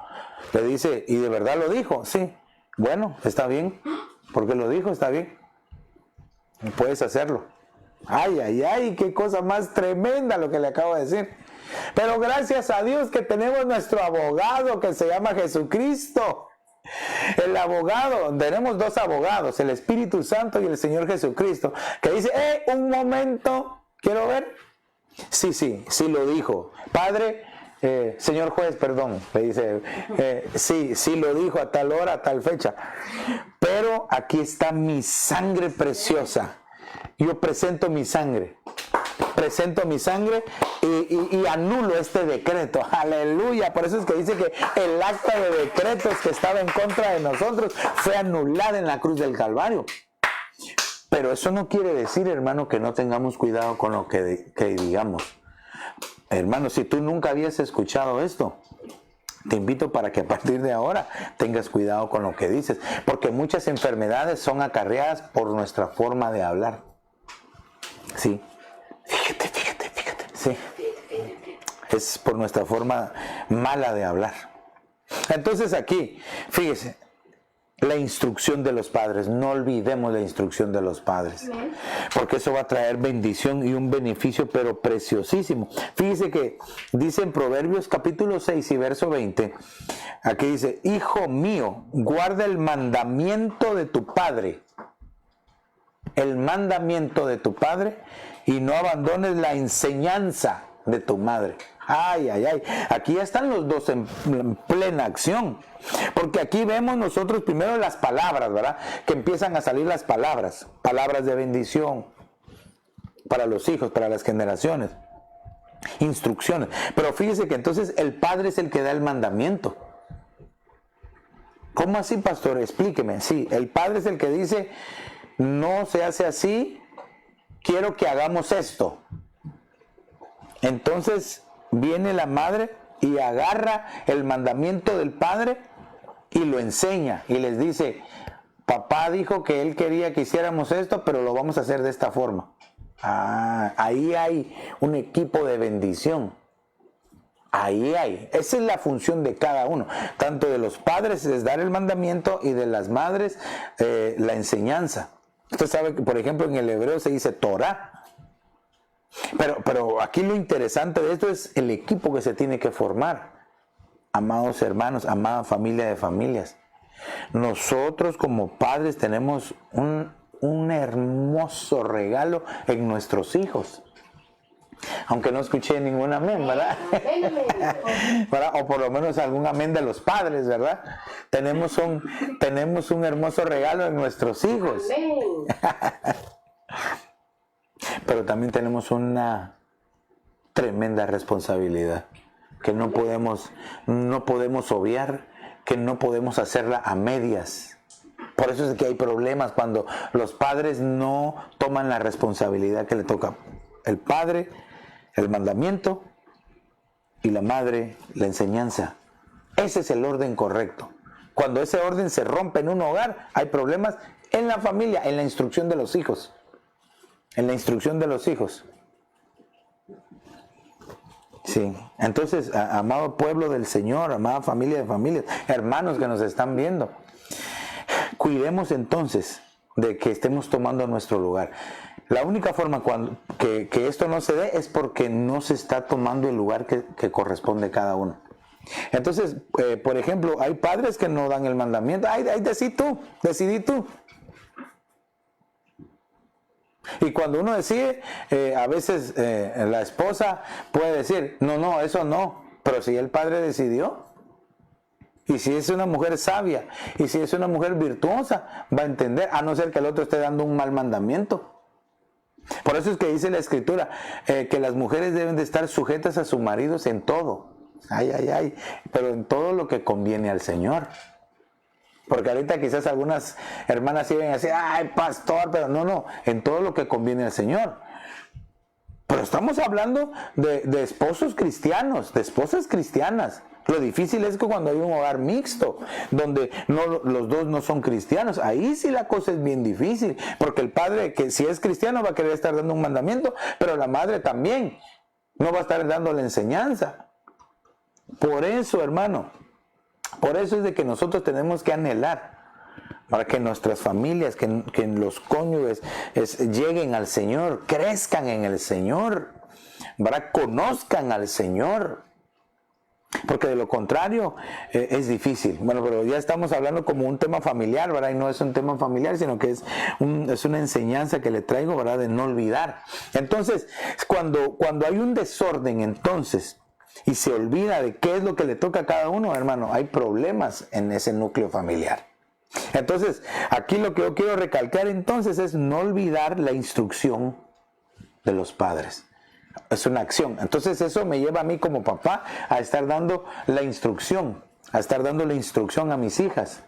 le dice, ¿y de verdad lo dijo? Sí, bueno, está bien, porque lo dijo, está bien. Puedes hacerlo. Ay, qué cosa más tremenda lo que le acabo de decir. Pero gracias a Dios que tenemos nuestro abogado que se llama Jesucristo. El abogado, tenemos dos abogados, el Espíritu Santo y el Señor Jesucristo, que dice, un momento, quiero ver. Sí lo dijo. Padre, señor juez, perdón, le dice, sí lo dijo a tal hora, a tal fecha. Pero aquí está mi sangre preciosa. Yo presento mi sangre y anulo este decreto. Aleluya. Por eso es que dice que el acta de decretos que estaba en contra de nosotros fue anulada en la cruz del Calvario. Pero eso no quiere decir, hermano, que no tengamos cuidado con lo que digamos. Hermano, si tú nunca habías escuchado esto, te invito para que a partir de ahora tengas cuidado con lo que dices, porque muchas enfermedades son acarreadas por nuestra forma de hablar. Sí. Fíjate. Sí. Es por nuestra forma mala de hablar. Entonces aquí, fíjese, la instrucción de los padres. No olvidemos la instrucción de los padres, porque eso va a traer bendición y un beneficio, pero preciosísimo. Fíjese que dice en Proverbios capítulo 6 y verso 20, aquí dice: hijo mío, guarda el mandamiento de tu padre, el mandamiento de tu padre, y no abandones la enseñanza de tu madre. Ay, ay, ay. Aquí ya están los dos en plena acción. Porque aquí vemos nosotros primero las palabras, ¿verdad? Que empiezan a salir las palabras. Palabras de bendición para los hijos, para las generaciones. Instrucciones. Pero fíjese que entonces el padre es el que da el mandamiento. ¿Cómo así, pastor? Explíqueme. Sí, el padre es el que dice: no se hace así, quiero que hagamos esto. Entonces viene la madre y agarra el mandamiento del padre y lo enseña y les dice: papá dijo que él quería que hiciéramos esto, pero lo vamos a hacer de esta forma. Ahí hay un equipo de bendición. Ahí hay. Esa es la función de cada uno. Tanto de los padres es dar el mandamiento, y de las madres la enseñanza. Usted sabe que, por ejemplo, en el hebreo se dice Torah. Pero aquí lo interesante de esto es el equipo que se tiene que formar. Amados hermanos, amada familia de familias. Nosotros como padres tenemos un hermoso regalo en nuestros hijos. Aunque no escuché ningún amén, ¿verdad? ¿verdad? O por lo menos algún amén de los padres, ¿verdad? Tenemos un hermoso regalo en nuestros hijos. Pero también tenemos una tremenda responsabilidad que no podemos obviar, que no podemos hacerla a medias. Por eso es que hay problemas cuando los padres no toman la responsabilidad que le toca. El padre, el mandamiento, y la madre, la enseñanza. Ese es el orden correcto. Cuando ese orden se rompe en un hogar, hay problemas en la familia, en la instrucción de los hijos. En la instrucción de los hijos. Sí. Entonces, amado pueblo del Señor, amada familia de familias, hermanos que nos están viendo, cuidemos entonces de que estemos tomando nuestro lugar. La única forma que esto no se dé es porque no se está tomando el lugar que corresponde a cada uno. Entonces, por ejemplo, hay padres que no dan el mandamiento. Ay, decidí tú. Y cuando uno decide, a veces la esposa puede decir: no, eso no. Pero si el padre decidió, y si es una mujer sabia, y si es una mujer virtuosa, va a entender, a no ser que el otro esté dando un mal mandamiento. Por eso es que dice la Escritura que las mujeres deben de estar sujetas a sus maridos en todo. Pero en todo lo que conviene al Señor. Porque ahorita quizás algunas hermanas siguen así: ay, pastor, pero no, en todo lo que conviene al Señor. Pero estamos hablando de esposos cristianos, de esposas cristianas. Lo difícil es que cuando hay un hogar mixto, donde los dos no son cristianos, ahí sí la cosa es bien difícil, porque el padre, que si es cristiano, va a querer estar dando un mandamiento, pero la madre también no va a estar dando la enseñanza. Por eso, hermano, por eso es de que nosotros tenemos que anhelar para que nuestras familias, que los cónyuges lleguen al Señor, crezcan en el Señor, ¿verdad? Conozcan al Señor. Porque de lo contrario es difícil. Bueno, pero ya estamos hablando como un tema familiar, ¿verdad? Y no es un tema familiar, sino que es una enseñanza que le traigo, ¿verdad? De no olvidar. Entonces, cuando hay un desorden, entonces, y se olvida de qué es lo que le toca a cada uno, hermano, hay problemas en ese núcleo familiar. Entonces, aquí lo que yo quiero recalcar entonces es no olvidar la instrucción de los padres. Es una acción. Entonces eso me lleva a mí como papá a estar dando la instrucción, a mis hijas,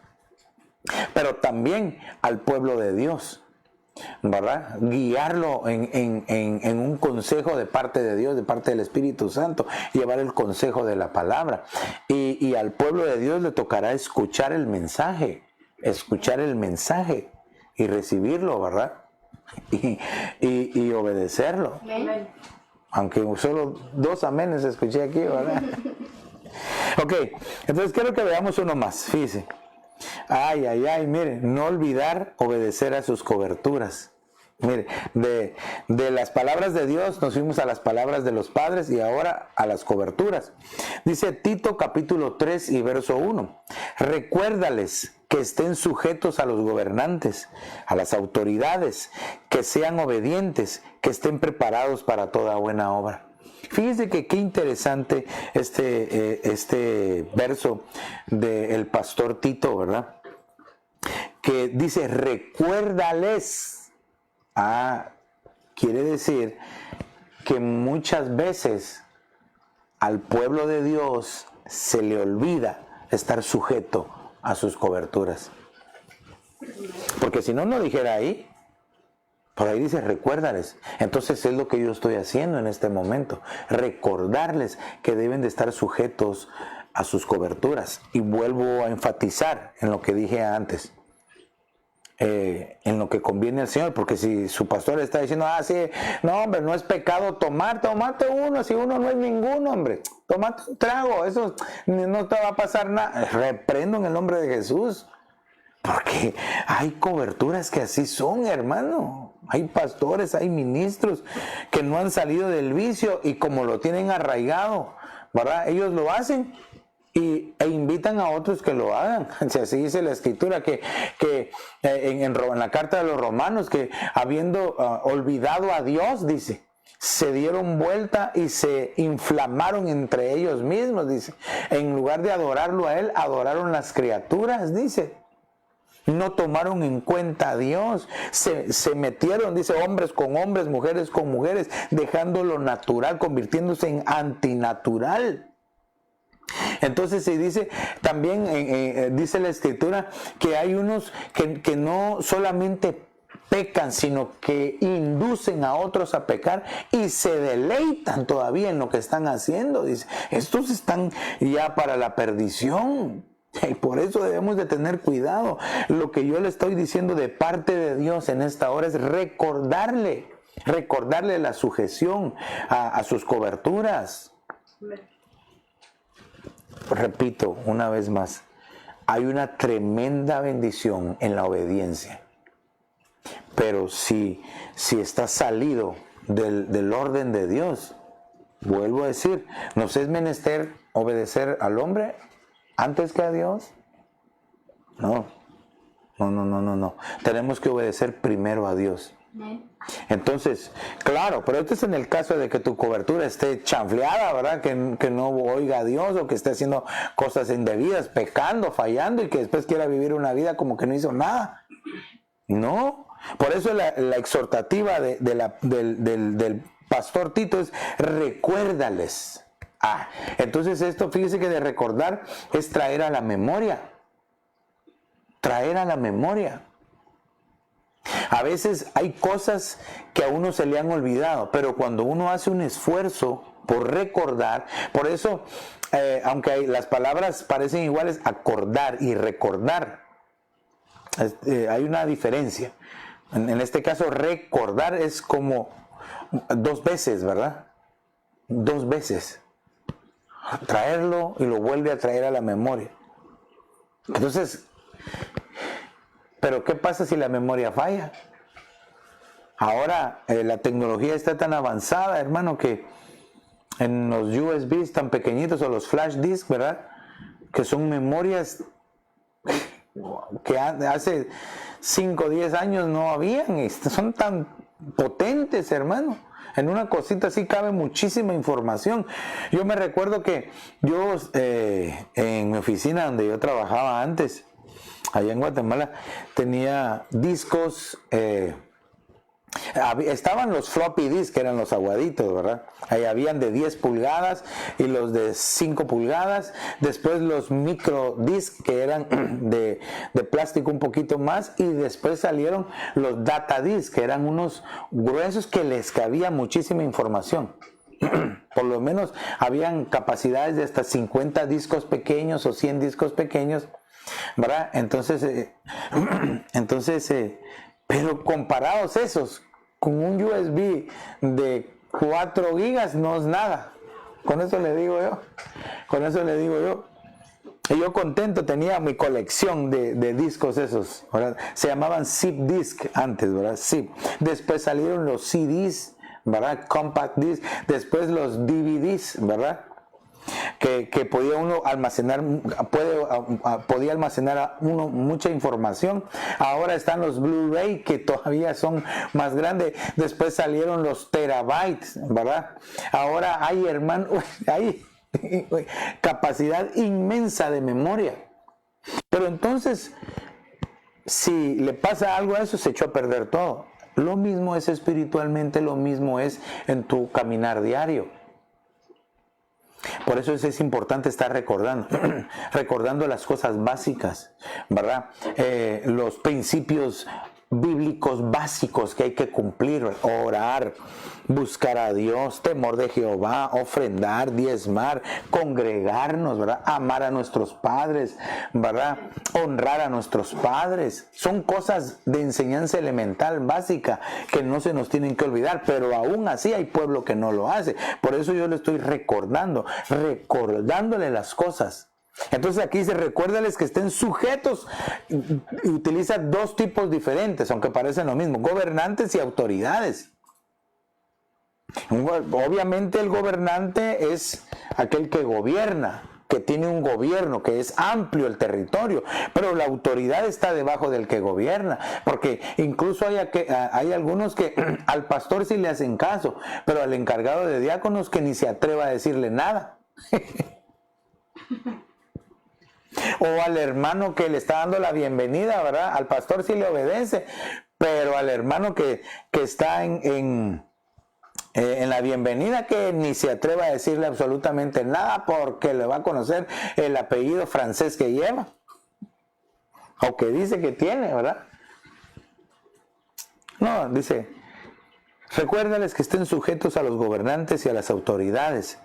pero también al pueblo de Dios, ¿verdad? Guiarlo en un consejo de parte de Dios, de parte del Espíritu Santo, llevar el consejo de la palabra. Y al pueblo de Dios le tocará escuchar el mensaje y recibirlo, ¿verdad? Y obedecerlo. Amén. Aunque solo 2 amenes escuché aquí, ¿verdad? Ok, entonces quiero que veamos uno más, fíjese. Ay, ay, ay, mire, no olvidar obedecer a sus coberturas. Mire, de las palabras de Dios nos fuimos a las palabras de los padres y ahora a las coberturas. Dice Tito capítulo 3 y verso 1. Recuérdales que estén sujetos a los gobernantes, a las autoridades, que sean obedientes, que estén preparados para toda buena obra. Fíjese que qué interesante este verso del pastor Tito, ¿verdad? Que dice, recuérdales. Quiere decir que muchas veces al pueblo de Dios se le olvida estar sujeto a sus coberturas. Porque si no, no dijera ahí. Por ahí dice, recuérdales. Entonces es lo que yo estoy haciendo en este momento. Recordarles que deben de estar sujetos a sus coberturas. Y vuelvo a enfatizar en lo que dije antes. En lo que conviene al Señor, porque si su pastor está diciendo, sí, no hombre, no es pecado tomate uno, si uno no es ninguno, hombre, tomate un trago, eso no te va a pasar nada. Reprendo en el nombre de Jesús, porque hay coberturas que así son, hermano. Hay pastores, hay ministros que no han salido del vicio y como lo tienen arraigado, ¿verdad? Ellos lo hacen e invitan a otros que lo hagan. Si así dice la escritura, que en la carta de los romanos, que habiendo olvidado a Dios, dice, se dieron vuelta y se inflamaron entre ellos mismos, dice. En lugar de adorarlo a Él, adoraron las criaturas, dice. No tomaron en cuenta a Dios, se metieron, dice, hombres con hombres, mujeres con mujeres, dejando lo natural, convirtiéndose en antinatural. Entonces se dice también, dice la escritura, que hay unos que no solamente pecan, sino que inducen a otros a pecar y se deleitan todavía en lo que están haciendo. Dice, estos están ya para la perdición. Y por eso debemos de tener cuidado. Lo que yo le estoy diciendo de parte de Dios en esta hora es recordarle la sujeción a sus coberturas. Repito una vez más, hay una tremenda bendición en la obediencia. Pero si estás salido del orden de Dios, vuelvo a decir, ¿nos es menester obedecer al hombre antes que a Dios? No. Tenemos que obedecer primero a Dios. Entonces, claro, pero esto es en el caso de que tu cobertura esté chanfleada, ¿verdad? Que no oiga a Dios o que esté haciendo cosas indebidas, pecando, fallando y que después quiera vivir una vida como que no hizo nada. No, por eso la exhortativa del pastor Tito es recuérdales. Entonces esto, fíjese que de recordar es traer a la memoria. Traer a la memoria. A veces hay cosas que a uno se le han olvidado, pero cuando uno hace un esfuerzo por recordar, por eso, aunque las palabras parecen iguales, acordar y recordar, hay una diferencia. En este caso, recordar es como 2 veces, ¿verdad? 2 veces. Traerlo y lo vuelve a traer a la memoria. Entonces, pero ¿qué pasa si la memoria falla? Ahora la tecnología está tan avanzada, hermano, que en los USBs tan pequeñitos o los flash disks, ¿verdad? Que son memorias que hace 5 o 10 años no habían. Son tan potentes, hermano. En una cosita así cabe muchísima información. Yo me recuerdo que yo en mi oficina donde yo trabajaba antes, allá en Guatemala, tenía discos, estaban los floppy disks, que eran los aguaditos, ¿verdad? Ahí habían de 10 pulgadas y los de 5 pulgadas, después los micro discs que eran de plástico un poquito más, y después salieron los data discs, que eran unos gruesos que les cabía muchísima información. Por lo menos habían capacidades de hasta 50 discos pequeños o 100 discos pequeños, ¿verdad? Entonces, pero comparados esos con un USB de 4 gigas no es nada. Con eso le digo yo. Y yo contento, tenía mi colección de discos esos, ¿verdad? Se llamaban zip disc antes, ¿verdad? Zip. Después salieron los CDs, ¿verdad? Compact disc. Después los DVDs, ¿verdad? Que podía uno almacenar, podía almacenar a uno mucha información. Ahora están los Blu-ray, que todavía son más grandes. Después salieron los terabytes, ¿verdad? Ahora hay, hermano, hay capacidad inmensa de memoria. Pero entonces, si le pasa algo a eso, se echó a perder todo. Lo mismo es espiritualmente, lo mismo es en tu caminar diario. Por eso es importante estar recordando las cosas básicas, ¿verdad? Los principios bíblicos básicos que hay que cumplir: orar, buscar a Dios, temor de Jehová, ofrendar, diezmar, congregarnos, ¿verdad? Amar a nuestros padres, ¿verdad? Honrar a nuestros padres. Son cosas de enseñanza elemental, básica, que no se nos tienen que olvidar, pero aún así hay pueblo que no lo hace. Por eso yo le estoy recordándole las cosas. Entonces aquí dice: recuérdales que estén sujetos, y utiliza dos tipos diferentes, aunque parecen lo mismo: gobernantes y autoridades. Obviamente el gobernante es aquel que gobierna, que tiene un gobierno, que es amplio el territorio, pero la autoridad está debajo del que gobierna, porque incluso hay algunos que al pastor sí le hacen caso, pero al encargado de diáconos que ni se atreva a decirle nada. O al hermano que le está dando la bienvenida, ¿verdad? Al pastor sí le obedece, pero al hermano que está en la bienvenida, que ni se atreva a decirle absolutamente nada, porque le va a conocer el apellido francés que lleva, o que dice que tiene, ¿verdad? No, dice: recuérdales que estén sujetos a los gobernantes y a las autoridades,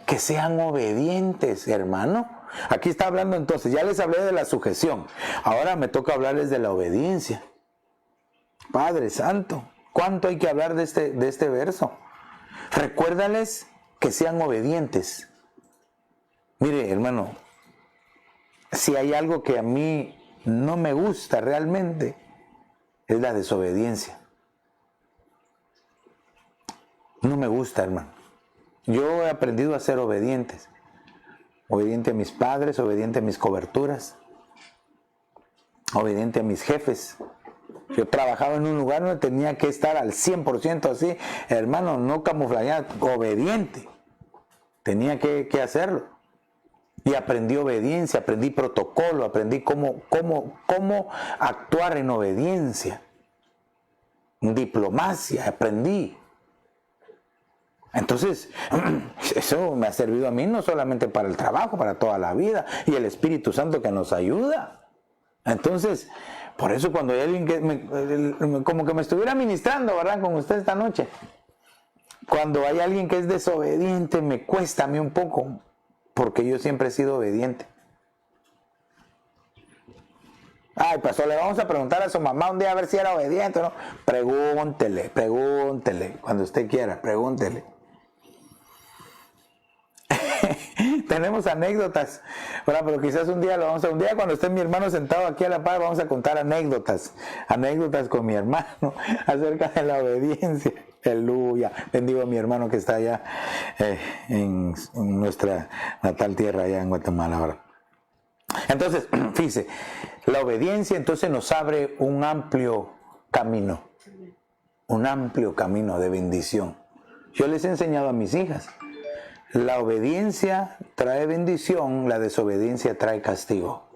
que sean obedientes, hermano. Aquí está hablando entonces, ya les hablé de la sujeción, ahora me toca hablarles de la obediencia. Padre Santo, ¿cuánto hay que hablar de este verso? Recuérdales que sean obedientes. Mire, hermano, si hay algo que a mí no me gusta realmente, es la desobediencia. No me gusta, hermano. Yo he aprendido a ser obediente a mis padres, obediente a mis coberturas, obediente a mis jefes. Yo trabajaba en un lugar donde tenía que estar al 100% así, hermano, no camuflajear, obediente. Tenía que hacerlo. Y aprendí obediencia, aprendí protocolo, aprendí cómo actuar en obediencia. Diplomacia, aprendí. Entonces, eso me ha servido a mí no solamente para el trabajo, para toda la vida, y el Espíritu Santo que nos ayuda. Entonces, por eso cuando hay alguien que como que me estuviera ministrando, ¿verdad?, con usted esta noche, cuando hay alguien que es desobediente, me cuesta a mí un poco, porque yo siempre he sido obediente. Ay, pastor, le vamos a preguntar a su mamá un día a ver si era obediente o no. Pregúntele, cuando usted quiera, pregúntele. Tenemos anécdotas, ¿verdad? Pero quizás un día cuando esté mi hermano sentado aquí a la par, vamos a contar anécdotas con mi hermano acerca de la obediencia. Aleluya, bendigo a mi hermano que está allá en nuestra natal tierra, allá en Guatemala, ¿verdad? Entonces, fíjese, la obediencia entonces nos abre un amplio camino de bendición. Yo les he enseñado a mis hijas: la obediencia trae bendición, la desobediencia trae castigo.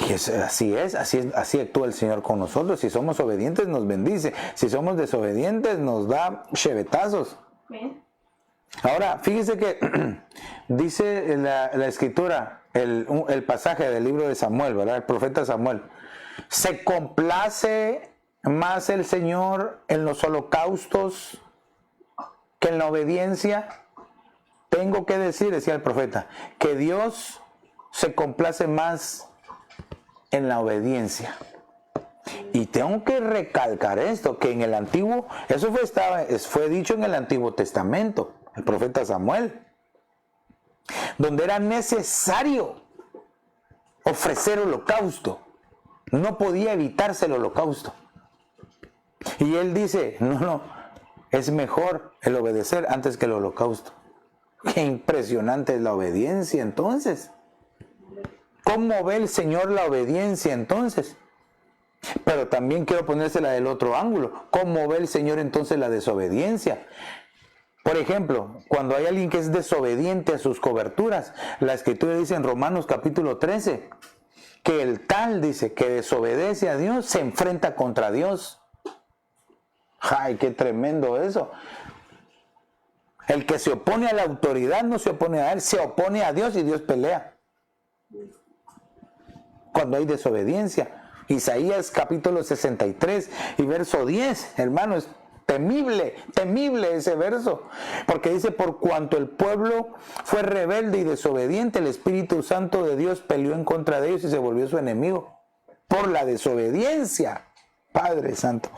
Y así actúa el Señor con nosotros. Si somos obedientes, nos bendice. Si somos desobedientes, nos da chevetazos. Ahora, fíjese que dice la Escritura, el pasaje del libro de Samuel, ¿verdad? El profeta Samuel: ¿se complace más el Señor en los holocaustos que en la obediencia? Tengo que decir, decía el profeta, que Dios se complace más en la obediencia. Y tengo que recalcar esto, que en el Antiguo, eso fue dicho en el Antiguo Testamento, el profeta Samuel, donde era necesario ofrecer holocausto. No podía evitarse el holocausto. Y él dice, no, es mejor el obedecer antes que el holocausto. Qué impresionante es la obediencia entonces. ¿Cómo ve el Señor la obediencia entonces? Pero también quiero ponérsela del otro ángulo. ¿Cómo ve el Señor entonces la desobediencia? Por ejemplo, cuando hay alguien que es desobediente a sus coberturas, la Escritura dice en Romanos capítulo 13, que el tal, dice, que desobedece a Dios, se enfrenta contra Dios. ¡Ay, qué tremendo eso! El que se opone a la autoridad no se opone a él, se opone a Dios y Dios pelea. Cuando hay desobediencia. Isaías capítulo 63 y verso 10, hermano, es temible ese verso. Porque dice, por cuanto el pueblo fue rebelde y desobediente, el Espíritu Santo de Dios peleó en contra de ellos y se volvió su enemigo. Por la desobediencia. Padre Santo.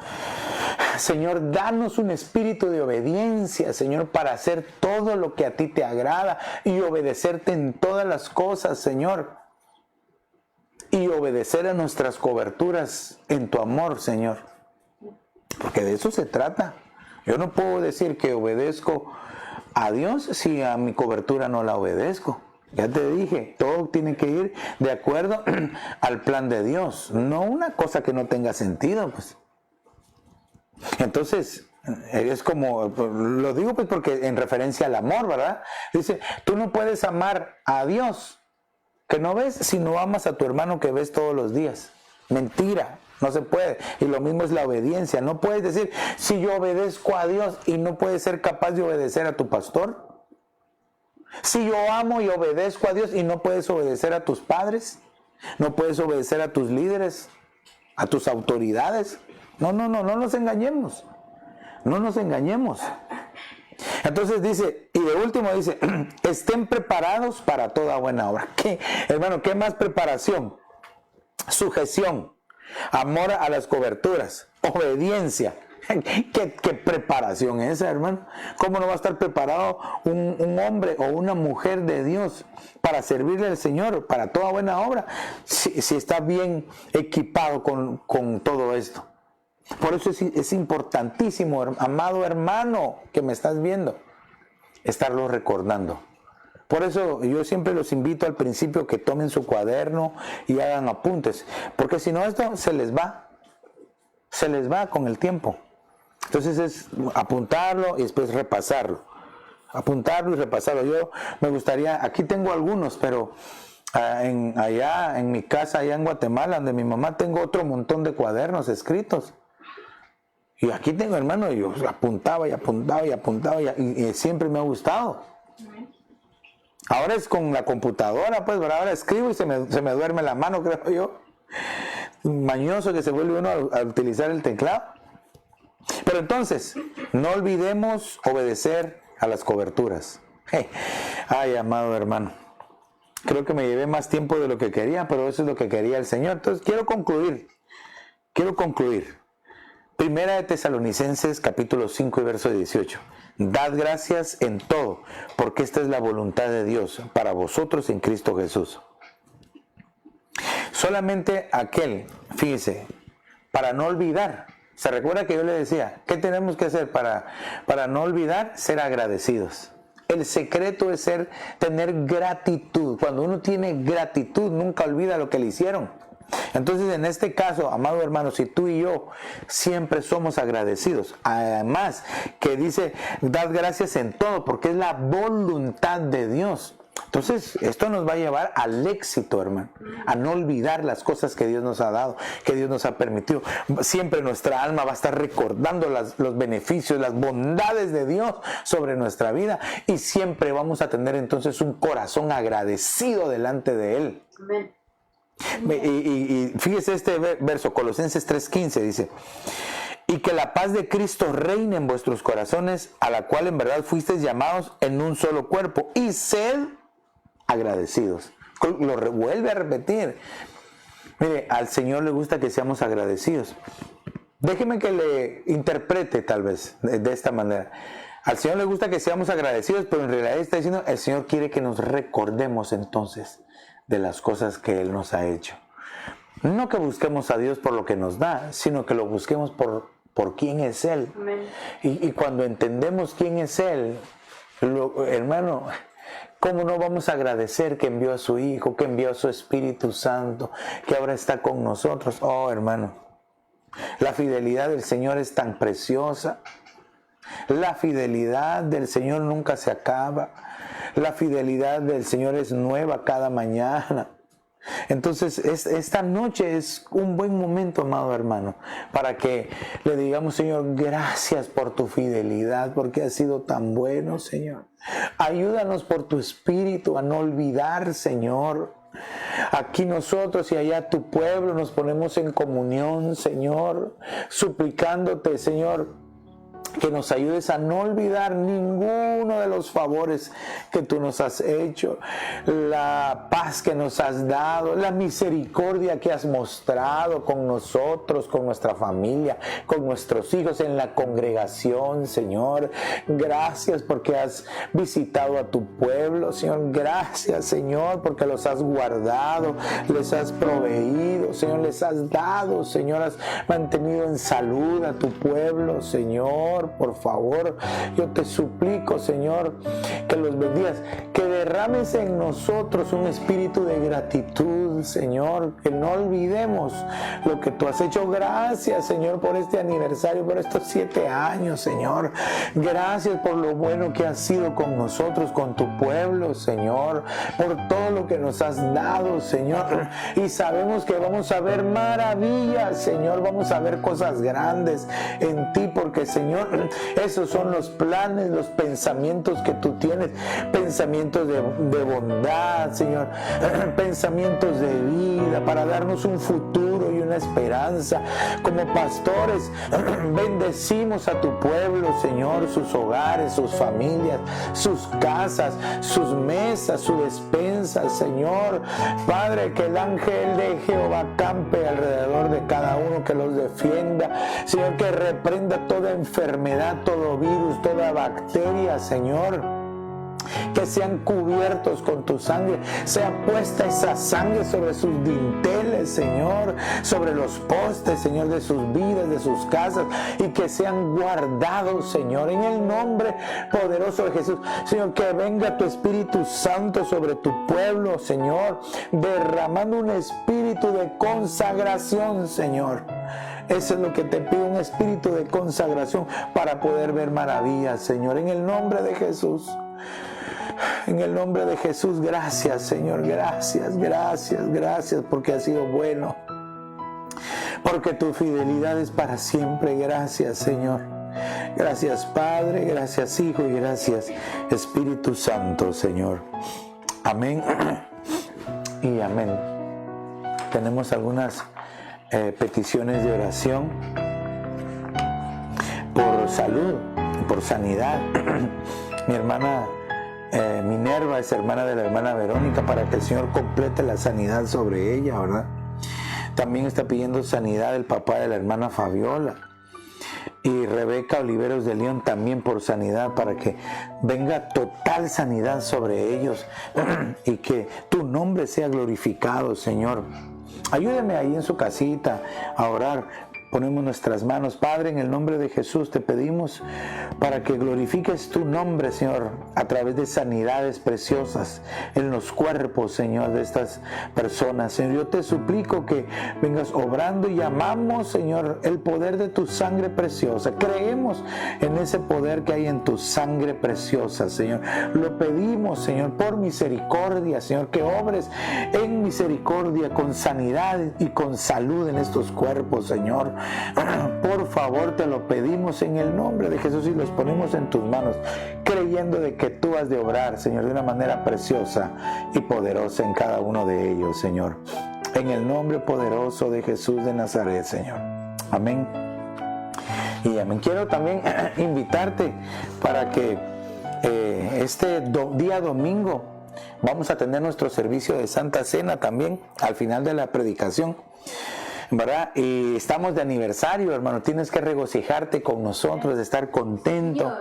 Señor, danos un espíritu de obediencia, Señor, para hacer todo lo que a ti te agrada y obedecerte en todas las cosas, Señor. Y obedecer a nuestras coberturas en tu amor, Señor. Porque de eso se trata. Yo no puedo decir que obedezco a Dios si a mi cobertura no la obedezco. Ya te dije, todo tiene que ir de acuerdo al plan de Dios, no una cosa que no tenga sentido, pues. Entonces, es como, lo digo pues porque en referencia al amor, ¿verdad? Dice, tú no puedes amar a Dios que no ves si no amas a tu hermano que ves todos los días. Mentira, no se puede. Y lo mismo es la obediencia. No puedes decir, si yo obedezco a Dios y no puedes ser capaz de obedecer a tu pastor. Si yo amo y obedezco a Dios y no puedes obedecer a tus padres, no puedes obedecer a tus líderes, a tus autoridades. No nos engañemos. No nos engañemos. Entonces dice, y de último dice, estén preparados para toda buena obra. ¿Qué, hermano, qué más preparación? Sujeción, amor a las coberturas, obediencia. ¿Qué preparación es esa, hermano? ¿Cómo no va a estar preparado un hombre o una mujer de Dios para servirle al Señor, para toda buena obra, si está bien equipado con todo esto? Por eso es importantísimo, amado hermano que me estás viendo, estarlo recordando. Por eso yo siempre los invito al principio que tomen su cuaderno y hagan apuntes, porque si no esto se les va con el tiempo. Entonces es apuntarlo y después repasarlo. Apuntarlo y repasarlo. Yo me gustaría, aquí tengo algunos, pero allá en mi casa, allá en Guatemala, donde mi mamá, tengo otro montón de cuadernos escritos. Y aquí tengo, hermano, yo apuntaba y siempre me ha gustado. Ahora es con la computadora, pues, ahora escribo y se me duerme la mano, creo yo. Mañoso que se vuelve uno a utilizar el teclado. Pero entonces, no olvidemos obedecer a las coberturas. Ay, amado hermano, creo que me llevé más tiempo de lo que quería, pero eso es lo que quería el Señor. Entonces, quiero concluir. Primera de Tesalonicenses, capítulo 5 y verso 18. Dad gracias en todo, porque esta es la voluntad de Dios para vosotros en Cristo Jesús. Solamente aquel, fíjese, para no olvidar. ¿Se recuerda que yo le decía, qué tenemos que hacer para no olvidar? Ser agradecidos. El secreto es tener gratitud. Cuando uno tiene gratitud, nunca olvida lo que le hicieron. Entonces, en este caso, amado hermano, si tú y yo siempre somos agradecidos, además que dice, dad gracias en todo, porque es la voluntad de Dios. Entonces, esto nos va a llevar al éxito, hermano, a no olvidar las cosas que Dios nos ha dado, que Dios nos ha permitido. Siempre nuestra alma va a estar recordando los beneficios, las bondades de Dios sobre nuestra vida, y siempre vamos a tener entonces un corazón agradecido delante de Él. Amén. Y fíjese este verso, Colosenses 3:15 dice, y que la paz de Cristo reine en vuestros corazones, a la cual en verdad fuisteis llamados en un solo cuerpo, y sed agradecidos. Lo vuelve a repetir. Mire, al Señor le gusta que seamos agradecidos. Déjeme que le interprete tal vez de esta manera. Al Señor le gusta que seamos agradecidos, pero en realidad está diciendo, el Señor quiere que nos recordemos entonces de las cosas que Él nos ha hecho. No que busquemos a Dios por lo que nos da, sino que lo busquemos por quién es Él. Y cuando entendemos quién es Él, hermano, ¿cómo no vamos a agradecer que envió a su Hijo, que envió a su Espíritu Santo, que ahora está con nosotros? Oh, hermano, la fidelidad del Señor es tan preciosa. La fidelidad del Señor nunca se acaba. La fidelidad del Señor es nueva cada mañana. Entonces, esta noche es un buen momento, amado hermano, para que le digamos, Señor, gracias por tu fidelidad, porque has sido tan bueno, Señor. Ayúdanos por tu Espíritu a no olvidar, Señor. Aquí nosotros y allá tu pueblo nos ponemos en comunión, Señor, suplicándote, Señor, que nos ayudes a no olvidar ninguno de los favores que tú nos has hecho, la paz que nos has dado, la misericordia que has mostrado con nosotros, con nuestra familia, con nuestros hijos en la congregación, Señor. Gracias porque has visitado a tu pueblo, Señor. Gracias, Señor, porque los has guardado, les has proveído, Señor, les has dado, Señor, has mantenido en salud a tu pueblo, Señor. Por favor, yo te suplico, Señor, que los bendigas, que derrames en nosotros un espíritu de gratitud, Señor, que no olvidemos lo que tú has hecho. Gracias, Señor, por este aniversario, por estos 7 años, Señor. Gracias por lo bueno que has sido con nosotros, con tu pueblo, Señor, por todo lo que nos has dado, Señor. Y sabemos que vamos a ver maravillas, Señor, vamos a ver cosas grandes en ti, porque, Señor, esos son los planes, los pensamientos que tú tienes, pensamientos de bondad, Señor, pensamientos de vida para darnos un futuro y una esperanza. Como pastores, bendecimos a tu pueblo, Señor, sus hogares, sus familias, sus casas, sus mesas, su despensa, Señor. Padre, que el ángel de Jehová campe alrededor de cada uno, que los defienda, Señor, que reprenda toda enfermedad, todo virus, toda bacteria, Señor, que sean cubiertos con tu sangre, sea puesta esa sangre sobre sus dinteles, Señor, sobre los postes, Señor, de sus vidas, de sus casas, y que sean guardados, Señor, en el nombre poderoso de Jesús. Señor, que venga tu Espíritu Santo sobre tu pueblo, Señor, derramando un espíritu de consagración, Señor. Eso es lo que te pido, un espíritu de consagración para poder ver maravillas, Señor, en el nombre de Jesús. En el nombre de Jesús, gracias, Señor, gracias, gracias, gracias, porque has sido bueno, porque tu fidelidad es para siempre. Gracias, Señor. Gracias, Padre, gracias, Hijo, y gracias, Espíritu Santo, Señor. Amén y amén. Tenemos algunas peticiones de oración por salud, por sanidad. Mi hermana Minerva es hermana de la hermana Verónica, para que el Señor complete la sanidad sobre ella, ¿verdad? También está pidiendo sanidad el papá de la hermana Fabiola. Y Rebeca Oliveros de León también por sanidad, para que venga total sanidad sobre ellos y que tu nombre sea glorificado, Señor. Ayúdeme ahí en su casita a orar. Ponemos nuestras manos. Padre, en el nombre de Jesús te pedimos para que glorifiques tu nombre, Señor, a través de sanidades preciosas en los cuerpos, Señor, de estas personas. Señor, yo te suplico que vengas obrando, y llamamos, Señor, el poder de tu sangre preciosa. Creemos en ese poder que hay en tu sangre preciosa, Señor. Lo pedimos, Señor, por misericordia, Señor, que obres en misericordia, con sanidad y con salud en estos cuerpos, Señor. Por favor, te lo pedimos en el nombre de Jesús, y los ponemos en tus manos, creyendo de que tú has de obrar, Señor, de una manera preciosa y poderosa en cada uno de ellos, Señor. En el nombre poderoso de Jesús de Nazaret, Señor. Amén y amén. Quiero también invitarte para que este día domingo vamos a tener nuestro servicio de Santa Cena también al final de la predicación. ¿verdad? Y estamos de aniversario, hermano. Tienes que regocijarte con nosotros, de estar contento,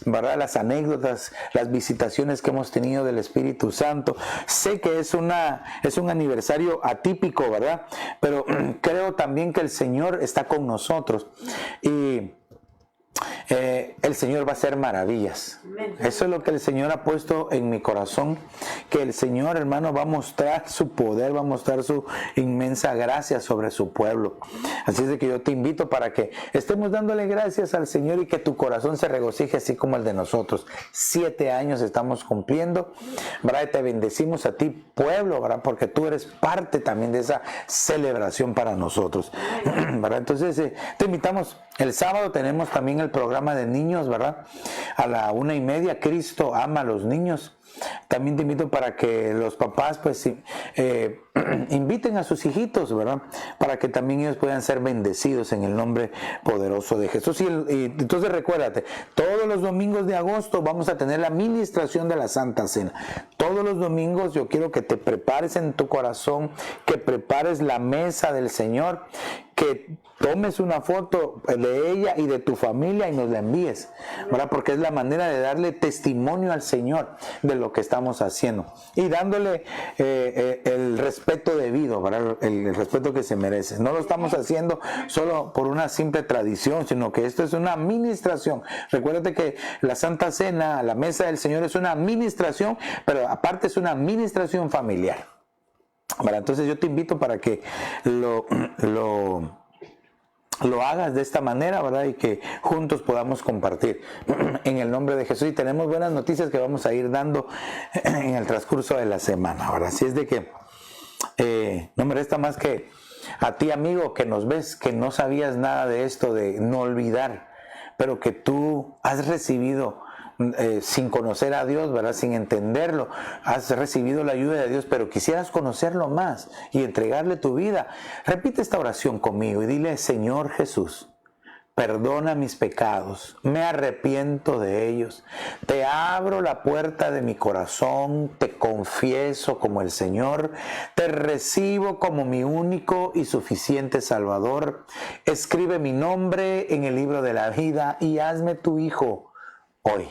¿verdad? Las anécdotas, las visitaciones que hemos tenido del Espíritu Santo. Sé que es un aniversario atípico, ¿verdad? Pero creo también que el Señor está con nosotros y el Señor va a hacer maravillas. Eso es lo que el Señor ha puesto en mi corazón, que el Señor, hermano, va a mostrar su poder, va a mostrar su inmensa gracia sobre su pueblo. Así es de que yo te invito para que estemos dándole gracias al Señor y que tu corazón se regocije así como el de nosotros. 7 años estamos cumpliendo, ¿verdad? Y te bendecimos a ti, pueblo, ¿verdad? Porque tú eres parte también de esa celebración para nosotros, ¿verdad? Entonces te invitamos. El sábado tenemos también el programa de niños, ¿verdad? A la 1:30, Cristo ama a los niños. También te invito para que los papás pues inviten a sus hijitos, ¿verdad? Para que también ellos puedan ser bendecidos en el nombre poderoso de Jesús. Y entonces recuérdate, todos los domingos de agosto vamos a tener la ministración de la Santa Cena. Todos los domingos yo quiero que te prepares en tu corazón, que prepares la mesa del Señor, que tomes una foto de ella y de tu familia y nos la envíes, ¿verdad? Porque es la manera de darle testimonio al Señor de lo que estamos haciendo y dándole el respeto debido, ¿verdad? El respeto que se merece. No lo estamos haciendo solo por una simple tradición, sino que esto es una administración. Recuérdate que la Santa Cena, la mesa del Señor, es una administración, pero aparte es una administración familiar, ¿verdad? Entonces yo te invito para que lo hagas de esta manera, ¿verdad? Y que juntos podamos compartir en el nombre de Jesús. Y tenemos buenas noticias que vamos a ir dando en el transcurso de la semana, ¿verdad? Así es de que no me resta más que a ti, amigo, que nos ves, que no sabías nada de esto de no olvidar, pero que tú has recibido sin conocer a Dios, ¿verdad? Sin entenderlo, has recibido la ayuda de Dios, pero quisieras conocerlo más y entregarle tu vida. Repite esta oración conmigo y dile: Señor Jesús, perdona mis pecados, me arrepiento de ellos, te abro la puerta de mi corazón, te confieso como el Señor, te recibo como mi único y suficiente Salvador. Escribe mi nombre en el libro de la vida y hazme tu hijo hoy.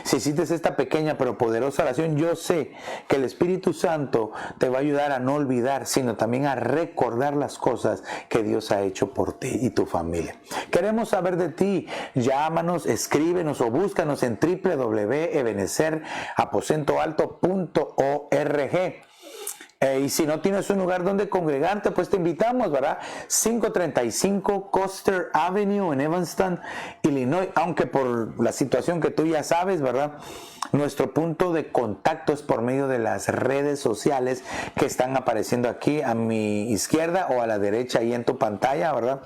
Si hiciste esta pequeña pero poderosa oración, yo sé que el Espíritu Santo te va a ayudar a no olvidar, sino también a recordar las cosas que Dios ha hecho por ti y tu familia. Queremos saber de ti. Llámanos, escríbenos o búscanos en www.ebenezeraposentoalto.org. Y si no tienes un lugar donde congregarte, pues te invitamos, ¿verdad? 535 Custer Avenue en Evanston, Illinois. Aunque por la situación que tú ya sabes, ¿verdad? Nuestro punto de contacto es por medio de las redes sociales que están apareciendo aquí a mi izquierda o a la derecha ahí en tu pantalla, ¿verdad?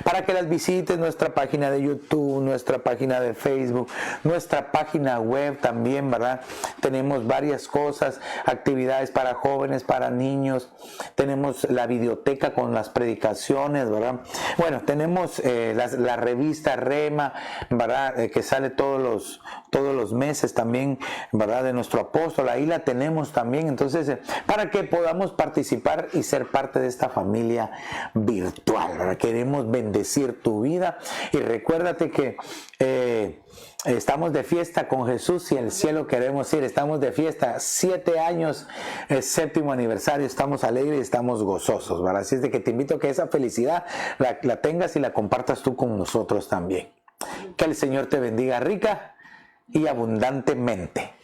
Para que las visites, nuestra página de YouTube, nuestra página de Facebook, nuestra página web también, ¿verdad? Tenemos varias cosas, actividades para jóvenes, para niños, tenemos la videoteca con las predicaciones, ¿verdad? Bueno, tenemos la revista Rema, ¿verdad? Que sale todos los meses también, ¿verdad? De nuestro apóstol, ahí la tenemos también. Entonces, para que podamos participar y ser parte de esta familia virtual, ¿verdad? Queremos bendecir tu vida y recuérdate que estamos de fiesta con Jesús y el cielo queremos ir. Estamos de fiesta, 7 años, 7º aniversario, estamos alegres y estamos gozosos, ¿verdad? Así es de que te invito a que esa felicidad la tengas y la compartas tú con nosotros también. Que el Señor te bendiga rica y abundantemente.